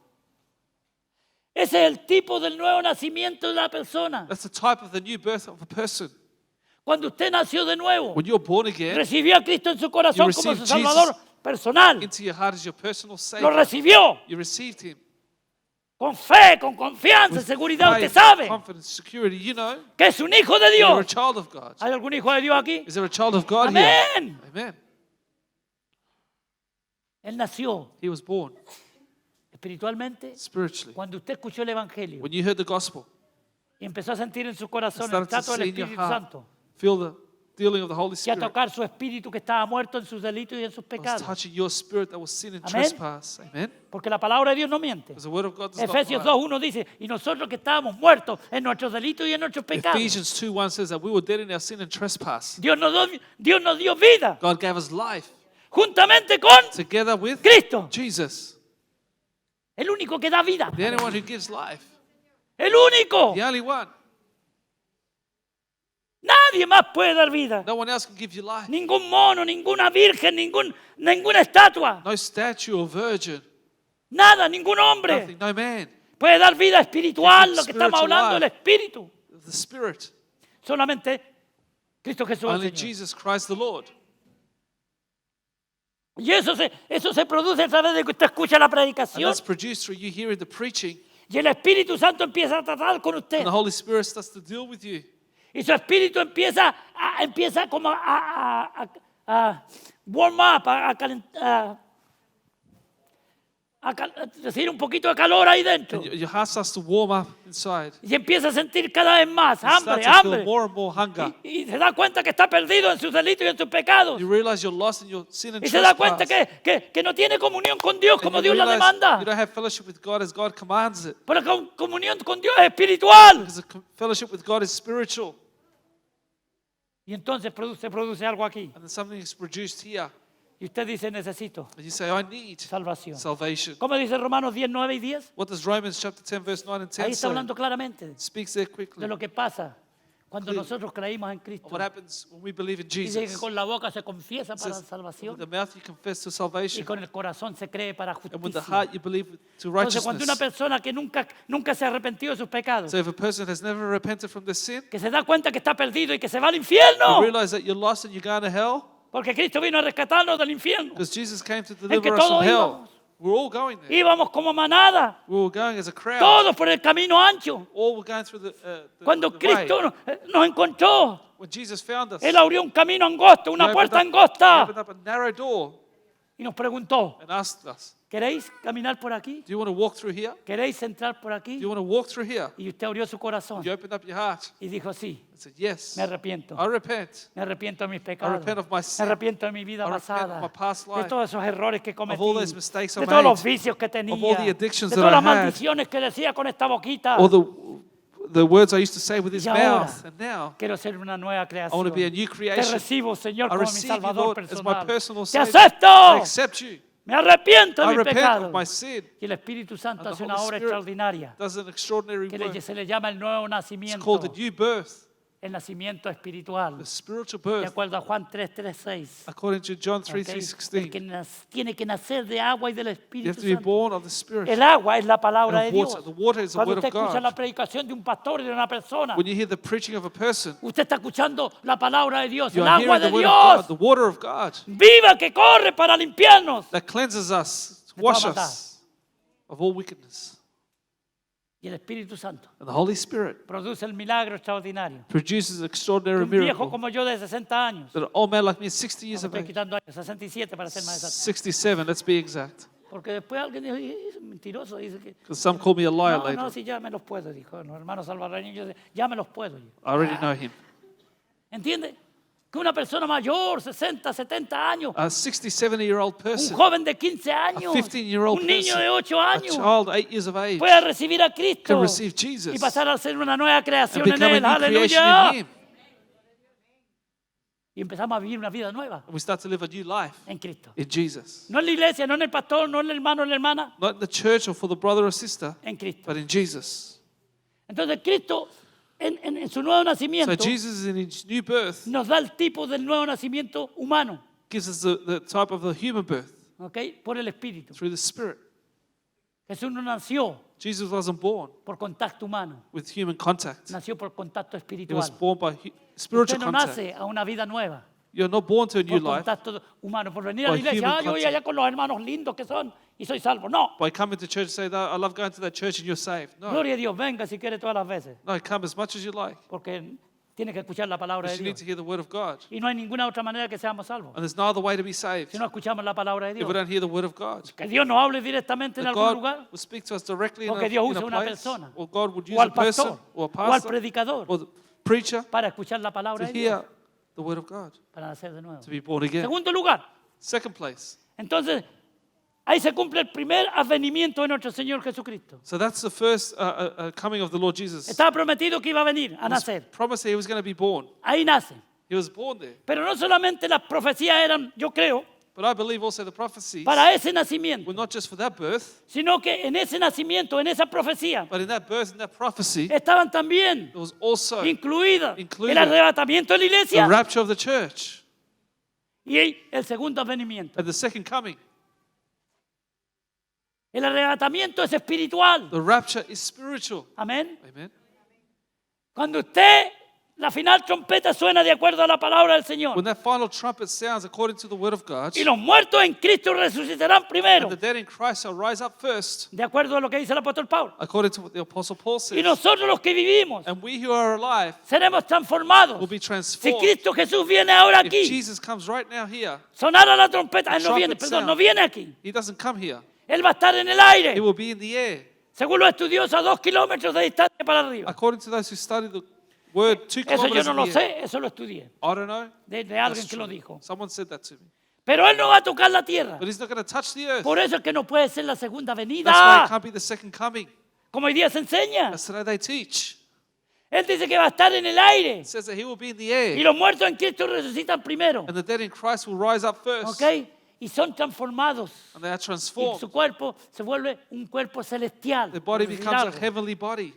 Ese es el tipo del nuevo nacimiento de la persona. That's the type of the new birth of a person. Cuando usted nació de nuevo, When you're born again, recibió a Cristo en su corazón You como su received Salvador personal. into your heart as your personal Lo Savior. recibió You received Him. con fe, con confianza, With seguridad. Usted faith, sabe confidence, security. You know, que es un hijo de you're a Dios. child of God. ¿Hay algún hijo de Dios aquí? Is there a child of God here? Amén. Amen. Él nació He was born espiritualmente spiritually. cuando usted escuchó el Evangelio When you heard the gospel, y empezó a sentir en su corazón el started to trato del see in your Espíritu heart, Santo feel the dealing of the Holy y a Spirit. tocar su espíritu que estaba muerto en sus delitos y en sus Was pecados. touching your spirit that was sin and Amen. trespass. Amen. Porque la palabra de Dios no miente. Because the word of God does not Efesios lie. 2.1 dice, y nosotros que estábamos muertos en nuestros delitos y en nuestros pecados, Ephesians 2:1 says that we were dead in our sin and trespass. Dios nos dio vida God gave us life juntamente con together with Cristo, Jesus, el único que da vida, the only one who gives life, el único. the only one. Nadie más puede dar vida. No one else can give you life. Ningún mono, ninguna virgen, ninguna estatua, No statue or virgin, nada, ningún hombre nothing, no man. puede dar vida espiritual, Give lo que estamos spiritual hablando, el life. espíritu. The Spirit. Solamente Cristo Jesús el Only Señor. Jesus Christ the Lord. Y eso se produce a través de que usted escucha la And predicación that's produced through you hearing the preaching, y el Espíritu Santo empieza a tratar con usted. and the Holy Spirit starts to deal with you. Y su espíritu empieza como a warm up, a recibir un poquito de calor ahí dentro. And your heart starts to warm up inside. Y empieza a sentir cada vez más You hambre, start to feel hambre. more and more hunger. Y se da cuenta que está perdido en sus delitos y en sus pecados. You realize you're lost in your sin and Y se da cuenta trespass. que no tiene comunión con Dios And como you Dios la realize demanda. you don't have fellowship with God as God commands it. Pero comunión con Dios es espiritual. Because the fellowship with God is spiritual. Y entonces se produce algo aquí. And then something is produced here. Y usted dice, necesito And you say, I need salvación. salvation. ¿Cómo dice Romanos 10, 9 y 10? What does Romans chapter 10, verse 9 and 10 Ahí está say? hablando claramente It speaks there de quickly lo que pasa Cuando clearly. nosotros creímos en Cristo. And what happens when we believe in Dice que Jesus? con la boca se confiesa It para la says, salvación with the mouth you confess to y salvation, con el corazón se cree para and with the justicia. heart you believe to Entonces, cuando una righteousness. persona que nunca se ha arrepentido de sus pecados, So if a person has never repented from their sin, que se da cuenta que está perdido y que se va al you infierno, realize that you're lost and you're going to hell, porque Cristo vino a rescatarnos del infierno. because Jesus came to que deliver us from todos hell. íbamos. We're all going there. Íbamos como manada, We were going as a crowd. todos por el camino ancho. All were going through Cuando the way. Cristo nos encontró, When Jesus found us, Él abrió un camino angosto, una he puerta opened angosta, up a narrow door y nos preguntó, and asked us, ¿queréis caminar por aquí? do you want to walk through here? ¿Queréis entrar por Do aquí? you want to walk through here? Y usted abrió su corazón You opened up your heart y dijo, sí, and said, yes, me arrepiento. I repent. Me arrepiento de mis I pecados. repent of my Me sin. arrepiento de mi vida I repent pasada. of my past De life. todos esos errores que cometí. all those mistakes I De todos made. los vicios que tenía. Of all the addictions De that todas I las had. maldiciones que decía con esta boquita. All the words I used to say with his Y ahora, mouth. And now, quiero ser una nueva I creación. want to be a new Te creation. recibo, Señor, I como mi receive you, Salvador Lord, as my personal. personal Te Savior. I acepto. accept you. Me arrepiento I de mis repent pecados. of my sin. Y el Espíritu Santo And the hace una Holy obra Spirit extraordinaria does an extraordinary que work. se le llama el nuevo It's nacimiento. called the new birth, El nacimiento espiritual. the spiritual De birth, acuerdo a Juan 3:6. according to John ¿Ok? 3, El que tiene que nacer de agua y del You Espíritu have to be Santo. born of the Spirit. El agua es la palabra de And Dios. water. The water is the Cuando word usted of escucha God. la predicación de un pastor y de una persona, When you hear the preaching of a person, usted está escuchando la palabra de Dios, you el are agua hearing de the word of God, Dios, the water of God viva que corre para limpiarnos. that cleanses us, De toda wash maldad. us of all wickedness. Y el Espíritu Santo And the Holy Spirit produce el milagro extraordinario. produces an Que extraordinary un viejo miracle como yo de 60 años, that an old man like me, 60 no, years me of estoy age, quitando años, 67 para ser más exacto. 67, let's be exact, Porque después alguien dijo, "Y es mentiroso", dice que because some call me a liar no, later. sí, ya me los puedo, dijo los hermanos salvadoreños, yo, ya me los puedo. I already know him. ¿Entiende? Que una persona mayor, 60, 70 años, A 60, 70-year-old un person, joven de 15 a años, 15-year-old un niño de person, 8 a años, child 8 years of age, pueda recibir a Cristo can receive y Jesus pasar a ser una nueva and creación en become Él. a new creation Aleluya. in Him. Y empezamos a vivir una vida nueva And we start to live a new life en Cristo. in Jesus. No en la iglesia, no en el pastor, no en el hermano, en la hermana, Not in the church or for the brother or sister, en Cristo. but in Jesus. Entonces Cristo, en su nuevo So nacimiento, Jesus in His new birth nos da el tipo del nuevo nacimiento humano, gives us the type of the human birth ¿ok? Por el Espíritu. through the Spirit. Jesús no nació Jesus wasn't born por contacto humano, with human contact. nació por contacto He was espiritual. born by Usted spiritual no contact. nace a una vida nueva You're not born to a new por life contacto humano, por venir a la by iglesia, human yo voy contact. allá con los hermanos lindos que son y soy salvo. No, by coming to church and say, "No, I love going to that church and you're saved." No, gloria a Dios, venga si quiere todas las veces, no, come as much as you like. porque tiene que escuchar la palabra de Because you need Dios. to hear the word of God. Y no hay ninguna otra manera que seamos salvos And there's no other way to be saved si no escuchamos la palabra de if Dios. we don't hear the word of God. Que Dios nos hable directamente en That algún God lugar, will speak to us directly in o que a, Dios in a use una place, persona, or God would use o a al person, pastor, or a o al pastor, predicador, or the preacher para escuchar la to palabra de Dios, hear the word of God, para nacer de nuevo. to be born again. Segundo lugar, Second place. entonces, ahí se cumple el primer advenimiento de nuestro Señor Jesucristo. So that's the first coming of the Lord Jesus. Estaba prometido que iba a venir a It was nacer. promised that He was going to be born. Ahí nace. He was born there. Pero no solamente las profecías eran, yo creo, But I believe also the prophecies para ese nacimiento, were not just for that birth, sino que en ese nacimiento, en esa profecía, but in that birth, in that prophecy, estaban también there was also incluidas included el arrebatamiento de la the iglesia rapture of the church y el segundo advenimiento. and the second coming. El arrebatamiento es espiritual. The rapture is spiritual. Amén. Amen. Cuando usted, la final trompeta suena de acuerdo a la palabra del Señor. When that final trumpet sounds according to the word of God, Y los muertos en Cristo resucitarán primero, and the dead in Christ shall rise up first, de acuerdo a lo que dice el apóstol Pablo. according to what the Apostle Paul Y says. nosotros los que vivimos And we who are alive seremos transformados. will be Si transformed. Cristo Jesús viene ahora If aquí, Jesus comes right now here, sonara la trompeta, él no trumpet viene, perdón, sound. no viene aquí. He doesn't come here. Él va a estar en el He aire, will be in the air. según los estudiosos, a 2 kilómetros de distancia para arriba. According to those who study the word, 2 Eso yo kilometers no in lo the air. sé, eso lo estudié I don't know. de alguien That's que lo true. dijo. Someone said that to me. Pero él no va a tocar la tierra. But he's not going to touch the earth. Por eso es que no puede ser la segunda That's why it venida, can't be the second coming. como hoy día se enseña. That's the way they teach. Él dice que va a estar en el aire It says that he will be in the y air, los muertos en Cristo resucitan primero, and the dead in Christ will rise up first, ¿ok? Y son transformados. and they are Y transformed. su cuerpo se vuelve un cuerpo celestial. Their body por decir becomes a algo. heavenly body.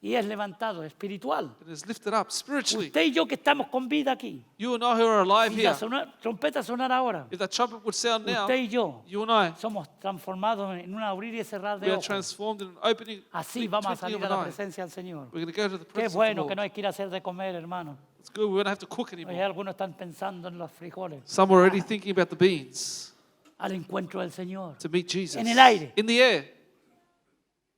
y es levantado espiritual. and is lifted up spiritually. Usted y yo que estamos con vida aquí. You and I who are alive Si la here, trompeta sonara ahora, if that trumpet would sound now, usted y yo you and I, somos transformados en un abrir y cerrar we de are ojos. transformed in an opening, Así vamos a twinkling salir of a an la eye. presencia del Señor. We're going to go to the Qué presence of the bueno que Lord. no hay que ir a hacer de comer, hermano. It's good. We don't have to cook Hoy anymore. algunos están pensando en los frijoles. Some are already thinking about the beans Al encuentro del Señor. to meet Jesus. En el aire. In the air.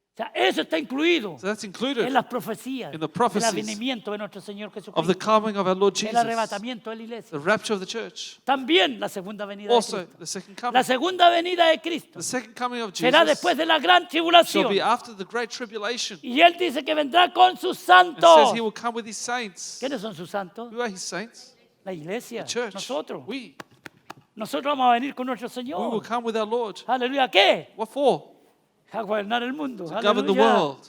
O sea, eso está incluido So that's included en las profecías in the del prophecies advenimiento de nuestro Señor of the Jesucristo. coming of our Lord El Jesus, arrebatamiento de la iglesia. the rapture of the church. También la segunda venida de Also, Cristo. the second La coming. segunda venida de Cristo The second coming of será Jesus después de la gran shall tribulación. be after the great tribulation. Y Él dice que vendrá con sus And santos. says he will come with his saints. ¿Quiénes son sus santos? Who are his saints? La iglesia. The church. Nosotros. We. Nosotros vamos a venir con nuestro We will Señor. come with our Lord. Aleluya. ¿Qué? What for? A gobernar el mundo. To govern the Aleluya. world.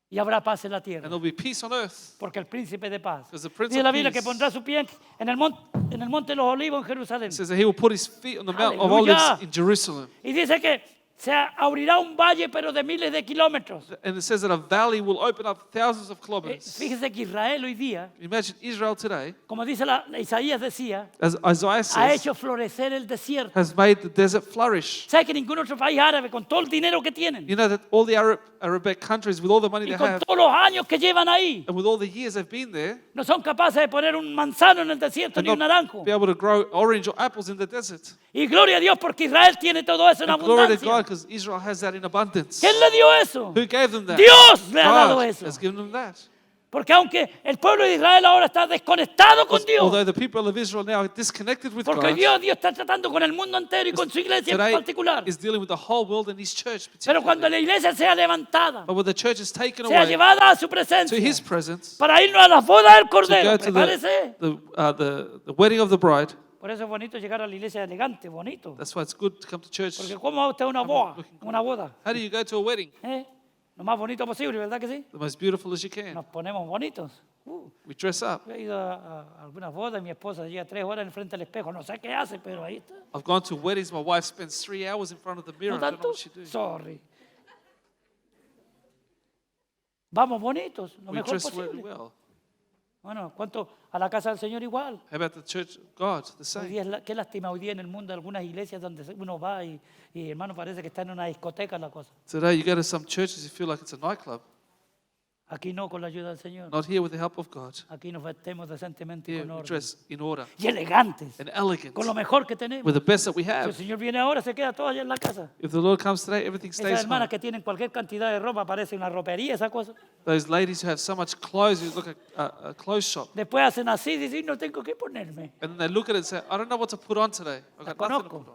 Y habrá paz en la And tierra. there'll be peace on earth. Porque el príncipe de paz. Because the Prince Dice of la Biblia que Peace. pondrá su pie en el monte de los olivos en Jerusalén. It says that he will put his feet on the Mount of Hallelujah. Olives in Jerusalem. Y dice que se abrirá un valle, pero de miles de kilómetros. And it says that a valley will open up thousands of kilometers. Fíjese que Israel hoy día, Imagine Israel today, como dice Isaías decía, as Isaiah ha says, hecho florecer el desierto. has made the desert flourish. ¿Sabe que ningún otro país árabe, con todo el dinero que tienen You know that all the Arabic countries, with all the money y they con have, todos los años que llevan ahí, and with all the years they've been there, no son capaces de poner un manzano en el desierto and ni un not naranjo? be able to grow orange or apples in the desert? Y gloria a Dios porque Israel tiene todo eso en And glory to God, abundancia. because Israel has that in abundance. ¿Quién le dio eso? Who gave them that? Dios le ha dado God eso. has given them that. Porque aunque el pueblo de Israel ahora está desconectado con Dios, Although the people of Israel now are disconnected with porque God, Dios está tratando con el mundo entero y con su iglesia en today particular. is dealing with the whole world and his church Pero cuando particularly. la iglesia sea levantada, But when the church is taken sea away llevada a su to presencia his presence, para irnos a las bodas del to Cordero, go to prepárese. the wedding of the bride, Por eso es bonito llegar a la iglesia elegante, bonito. that's why it's good to come to church. Porque ¿cómo va usted a una boda? Una boda. How do you go to a wedding? Lo más bonito posible, ¿verdad que sí? The most beautiful as you can. Nos ponemos bonitos. We dress up. Yo he ido a algunas bodas y mi esposa llega 3 horas en frente del espejo. No sé qué hace, pero ahí está. I've gone to weddings. My wife spends 3 hours in front of the mirror. ¿No I don't know tanto? what she does. Sorry. Vamos bonitos, lo We mejor dress posible. well. Bueno, ¿cuánto a la casa del Señor igual? How about the church of God? The Hoy same. día qué lástima hoy día en el mundo algunas iglesias donde uno va y hermano parece que está en una discoteca la cosa. Today you go to some churches, you feel like it's a nightclub. Aquí no, con la ayuda del Señor. Not here with the help of God. Aquí nos vestemos decentemente y Here con we orden. dress in order Y elegantes, and elegant con lo mejor que tenemos. with the best that we Si el have. Señor viene ahora, se queda todo allá en la casa. If the Lord comes today, everything Esas stays hermanas home. que tienen cualquier cantidad de ropa, parece una ropería, esa cosa. Those ladies who have so much clothes, you look at a clothes shop, Después hacen así y dicen, no tengo que ponerme. and then they look at it and say, I don't know what to put on today. I've got nothing to conozco.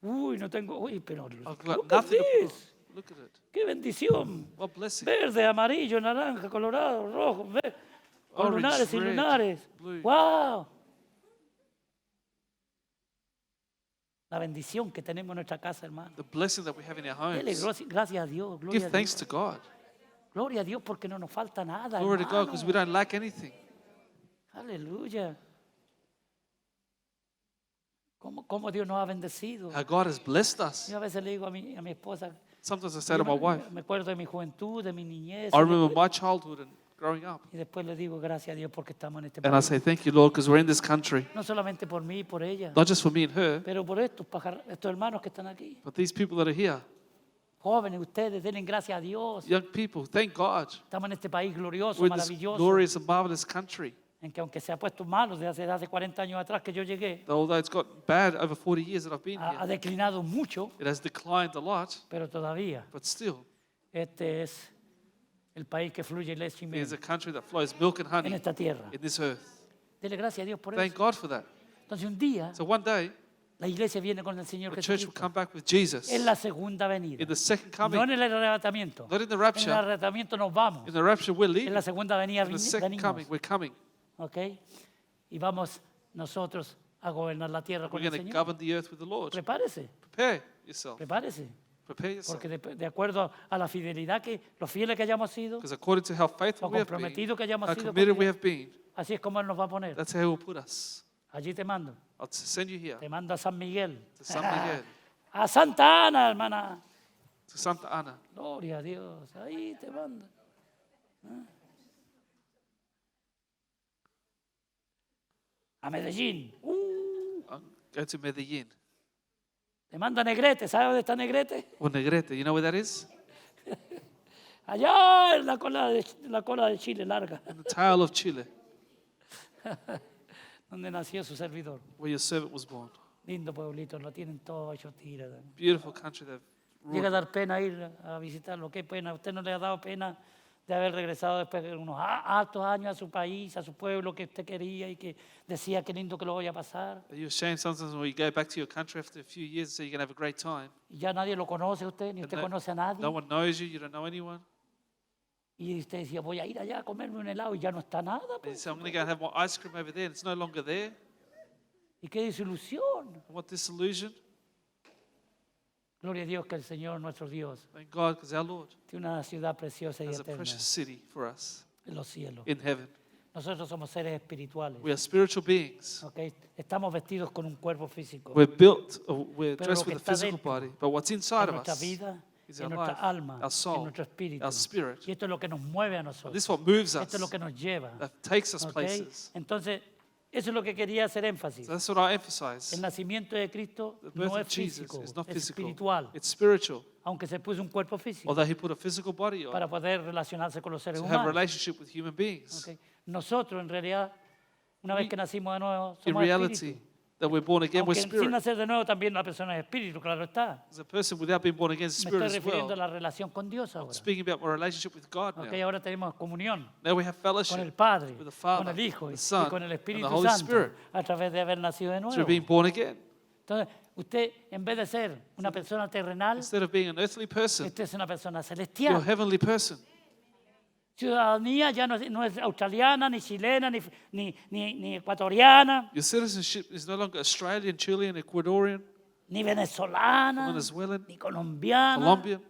put on. Uy, no tengo, uy, pero I've got look at nothing to put on. this. Look at it. Qué bendición. What blessing. Verde, amarillo, naranja, colorado, rojo, con Orange, lunares y red, lunares. blue. ¡Wow! La bendición que tenemos en nuestra casa, hermano. The blessing that we have in our Dele homes. gracias a Dios. Gloria Give a thanks Dios. to God. Gloria a Dios porque no nos falta nada. Glory to God, because we hermano. don't lack anything. Aleluya. ¿Cómo Dios nos ha bendecido? How God has blessed us. Yo a veces le digo a mi esposa, Sometimes I say yo to my wife, me acuerdo de mi juventud, de mi niñez. I remember my childhood and growing up. Y después le digo gracias a Dios porque estamos en este And I país. say, thank you, Lord, because we're in this country. No solamente por mí y por ella, Not just for me and her, pero por estos hermanos que están aquí. but these people that are here. Jóvenes, ustedes, denle gracias a Dios. Young people, thank God. Estamos en este país glorioso, We're in this maravilloso, glorious and marvelous country. en que aunque se ha puesto malo desde hace 40 años atrás que yo llegué, Although it's got bad over 40 years that I've been ha here, declinado mucho, it has declined a lot, pero todavía but still, este es el país que fluye leche y miel there's a country that flows milk and en honey esta tierra. in this earth. Dele gracias a Dios por Thank eso. God for that. Entonces un día So one day, la iglesia viene con el Señor the church will Jesucristo come back with Jesus en la segunda venida, in the second no en coming, el arrebatamiento. not in the En el rapture. arrebatamiento nos vamos, In the rapture, we're en leaving. la segunda venida In the second venimos, coming, we're coming. ¿ok? Y vamos nosotros a gobernar la tierra con We're el going to Señor. govern the earth with the Lord. Prepárese, Prepare yourself. prepárese. Prepare yourself. Porque de acuerdo a la fidelidad que los fieles que hayamos sido, Because according to how faithful lo we have been, comprometidos que hayamos how sido con committed we Dios, have been, así es como Él nos va a poner. that's how He will put us. Allí te mando. I'll send you here Te mando a San Miguel. to San Miguel, A Santa Ana, hermana. to Santa Ana. Gloria a Dios. Ahí te mandan. A Medellín. Go to Medellin. Te manda Negrete. ¿Sabe dónde está Negrete? Or Negrete, you know where that is? Allá en la cola de Chile larga, In the tail of Chile, donde nació su servidor. where your servant was born. Lindo pueblito, lo tienen todo hecho tira. Beautiful country they've Llega a ruled. dar pena ir a visitarlo. Qué pena. ¿A usted no le ha dado pena de haber regresado después de unos altos años a su país, a su pueblo que usted quería y que decía qué lindo que lo voy a pasar? Are you ashamed sometimes when you go back to your country after a few years and say you're going to have a great time? Y ya nadie lo conoce a usted, ni And usted conoce a nadie. no one knows you, you don't know anyone. Y usted decía, voy a ir allá a comerme un helado y ya no está nada. And you Pues. say, I'm going to go and have my ice cream over there, and it's no longer there. Y qué desilusión. And what disillusion? Gloria a Dios que el Señor, nuestro Dios, Thank God, because our Lord tiene una ciudad preciosa y has a eterna precious city for us en los cielos. in heaven. Nosotros somos seres espirituales. We are spiritual beings. ¿Ok? Estamos vestidos con un cuerpo físico. We're dressed que with a está physical dentro body, but what's inside En of nuestra us vida, is en our nuestra life, alma, our en soul, nuestro espíritu. our spirit. Y esto es lo que nos mueve a And nosotros. this is what moves Esto es lo us, que nos lleva. that takes us ¿Ok? places. Entonces, eso es lo que quería hacer énfasis. So that's what I emphasize. El nacimiento de Cristo The birth no of es Jesus físico, is not es physical, espiritual, it's spiritual. aunque se puso un cuerpo físico Although he put a physical body on para poder relacionarse con los seres to have a humanos. relationship with human beings. ¿Ok? Nosotros, en realidad, una vez que nacimos de nuevo, In somos reality, espíritu. that we're born again, we're Aunque sin spirit. nacer de nuevo también la persona es espíritu, claro está. As a person without being born again is Me spirit estoy as refiriendo a well. la relación con Dios ahora. Speaking about our relationship with God ¿Ok? now. Ahora tenemos comunión Now we have con el fellowship Padre, with the con Father, el Hijo the y Son, con el and the Espíritu Holy Santo Spirit a través de haber nacido de through nuevo. being born again. Entonces, usted, en vez de ser una persona terrenal, Instead of being an earthly person, usted es una persona you're a celestial. heavenly person. Ciudadanía ya no es australiana, ni chilena, ni ecuatoriana, Your citizenship is no longer Australian, Chilean, Ecuadorian, ni venezolana, Venezuelan, ni colombiana, Colombian,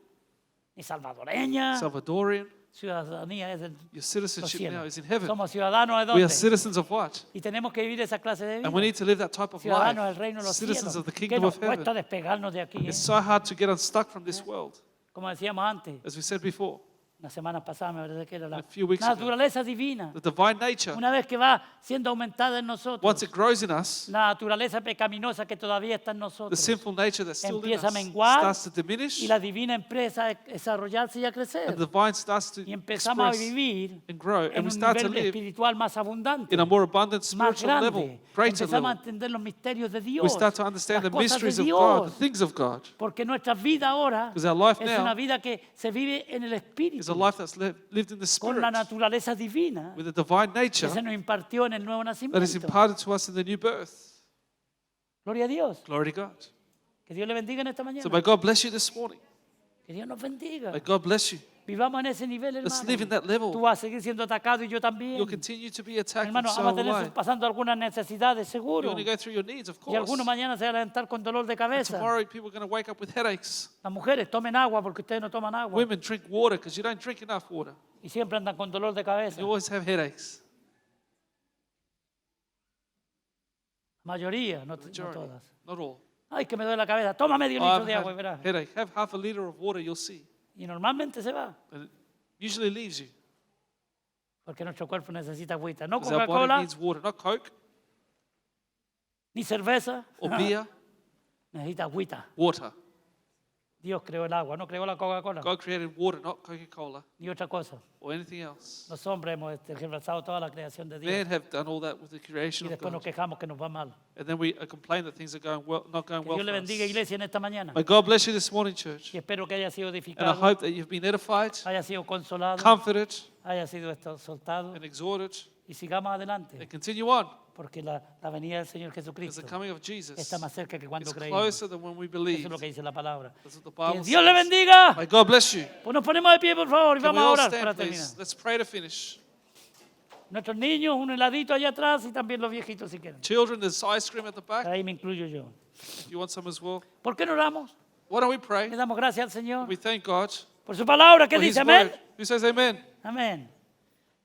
ni salvadoreña. Salvadorian. Ciudadanía es del Your los citizenship now cielos. is in heaven. Somos ciudadanos de We are dónde? citizens of what? Y tenemos que vivir esa clase de And we vida. need to live that type of Ciudadanos del life. reino de los Citizens cielos. of the Que kingdom nos of cuesta heaven. despegarnos de aquí. It's so hard to get unstuck from this world. Como decíamos antes, As we said before, la semana pasada me parece que era la a few weeks ago. naturaleza divina. the divine nature, Una vez que va siendo aumentada en nosotros, once it grows in us, la naturaleza pecaminosa que todavía está en the nosotros sinful nature that's still in empieza a us menguar starts to diminish, y la divina empieza a desarrollarse y a and crecer. the divine starts to Y empezamos a express vivir and grow, en and we un start to nivel live espiritual más abundante, in a more abundant más spiritual level, grande. greater Empezamos a level. entender los misterios de We Dios, start to understand las the cosas de mysteries of God, the Dios. things of God. Porque nuestra vida ahora Because our life es now una vida que se vive en el It's Espíritu, a life that's lived in the con Spirit, la naturaleza divina with a divine que nature se nos impartió en el nuevo that is nacimiento. imparted to us in the new birth. Gloria a Dios. Glory to God. Que Dios le bendiga en esta mañana. So may God bless you this morning. Que Dios nos bendiga. May God bless you. Vivamos en ese nivel, Let's hermano. live in that level. Tú vas a seguir siendo atacado y yo también. You'll continue to be attacked, and Hermano, so vamos a will tener I. pasando algunas necesidades, You're seguro. going to go through your needs, of Y course. algunos mañana se van a levantar con dolor de cabeza. Tomorrow, people are going to wake up with headaches. Las mujeres tomen agua porque ustedes no toman agua. Women drink water because you don't drink enough water. Y siempre andan con dolor de cabeza. You always have headaches. La mayoría, no Majority, todas. not all. Ay, que me duele la cabeza. Toma medio Oh, litro I've de had agua y verás. headache. Have half a liter of water, you'll see. Y normalmente se va. And it usually leaves you. Porque nuestro cuerpo necesita agüita. No Because our body Coca-Cola, needs water, not Coke ni cerveza. or beer, Necesita agüita. water. Dios creó el agua, no creó la Coca-Cola. God created water, not Coca-Cola Ni otra cosa. or anything else. Los hombres hemos tergiversado toda la creación de Dios. Men have done all that with the Y creation of después nos God. quejamos que nos va mal. And then we complain that things are going well, not going Que well Dios le for bendiga, us. iglesia, en esta mañana. May God bless you this morning, church. Y espero que haya sido And I edificado, hope that you've been edified, haya sido consolado, comforted, haya sido soltado. and exhorted, Y sigamos adelante. and continue on. Porque la venida del Señor Because Jesucristo the coming of Jesus está más cerca que cuando is creímos. closer than when we Eso believe. es lo que dice la palabra. That's what the Que Bible Dios le says. bendiga. May God bless you. Pues nos ponemos de pie, por favor, y Can we vamos a all orar para stand, terminar. please? Let's pray to finish. Nuestros niños, un heladito allá atrás y también los viejitos si quieren. Children, there's ice cream at the back. Ahí me incluyo yo. If you want some as well. ¿Por qué no oramos? Why don't we pray? Le damos gracias al Señor We thank God por su palabra. ¿Qué for His dice? Amén. word. Who says amen? Amén.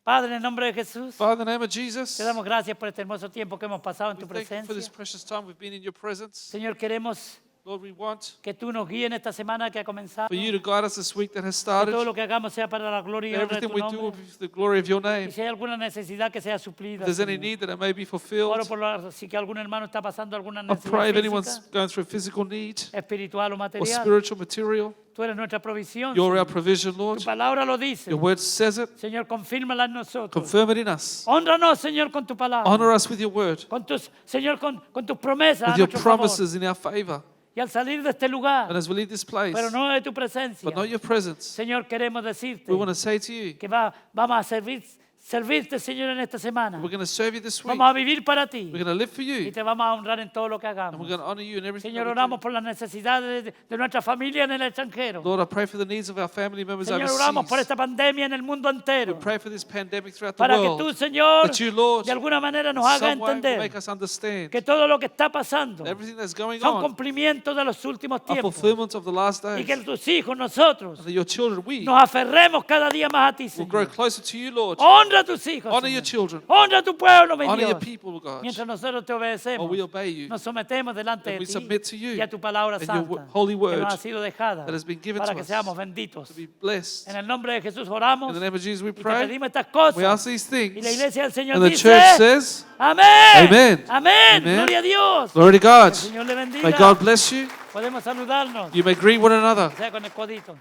Padre, en el nombre de Jesús, Father, in the name of Jesus, te damos gracias por este hermoso tiempo que hemos pasado en we tu thank you for this presencia. precious time we've been in your presence. Señor, queremos Lord, we want que tú nos guíes en esta semana que ha comenzado. for you to guide us this week that has Que todo started. lo que hagamos sea para la gloria y That honra de everything tu we do will nombre. be for the glory of your Y name. si hay alguna necesidad que sea If suplida, there's any Señor. need that it may be Oro fulfilled, por si que algún hermano está pasando alguna I necesidad pray if anyone's física, going through a physical need espiritual o or material. spiritual material, Tú eres nuestra provisión. you're our Señor. provision, Lord. Tu palabra lo dice. Your word says it. Señor, confírmala en nosotros. Confirm it in us. Honranos, Señor, con tu palabra. Honor us with your word, Con tus, Señor, con tus promesas a with your nuestro favor. promises in our favor. Y al salir de este lugar, And as we leave this place, pero no de tu presencia, but not your presence, Señor, queremos decirte we want to say to you, que vamos a servirte, Señor, en esta semana. we're going to serve you this week. Vamos a vivir para ti We're going to live for y you. te vamos a honrar en todo lo que And hagamos. we're going to honor you in everything Señor, that we oramos do. por las necesidades de nuestra familia en el extranjero. Lord, I pray for the needs of our family members Señor, oramos por overseas. esta pandemia en el mundo entero. Pray for this pandemic throughout the Para que tú, world. Señor, That you, Lord, de alguna manera in nos haga some way will entender make us understand que todo lo que está pasando everything that's going son on cumplimientos de los últimos are tiempos. fulfillment of the last Y days. que tus hijos, nosotros, And that your children, we, nos aferremos cada día más a ti, will grow Señor. closer to you, Lord. Honra a tus hijos, Honor your Señor. children. Honra a tu pueblo, mi Honor your Dios. people, God. Mientras nosotros te Or obedecemos, we obey you. nos sometemos delante And de we ti submit to you y a tu palabra and your santa holy que word nos ha sido dejada that has been given para to que us seamos benditos. to be blessed. En el nombre de Jesús oramos In the name of Jesus we y te pray. pedimos estas We cosas. ask these Y la things. iglesia del Señor And the dice, church says, amén, Amen. amén, Amen. gloria a Dios. Glory to Que God. el Señor le bendiga. May God bless you. Podemos saludarnos, You may greet one another. o sea, con el codito.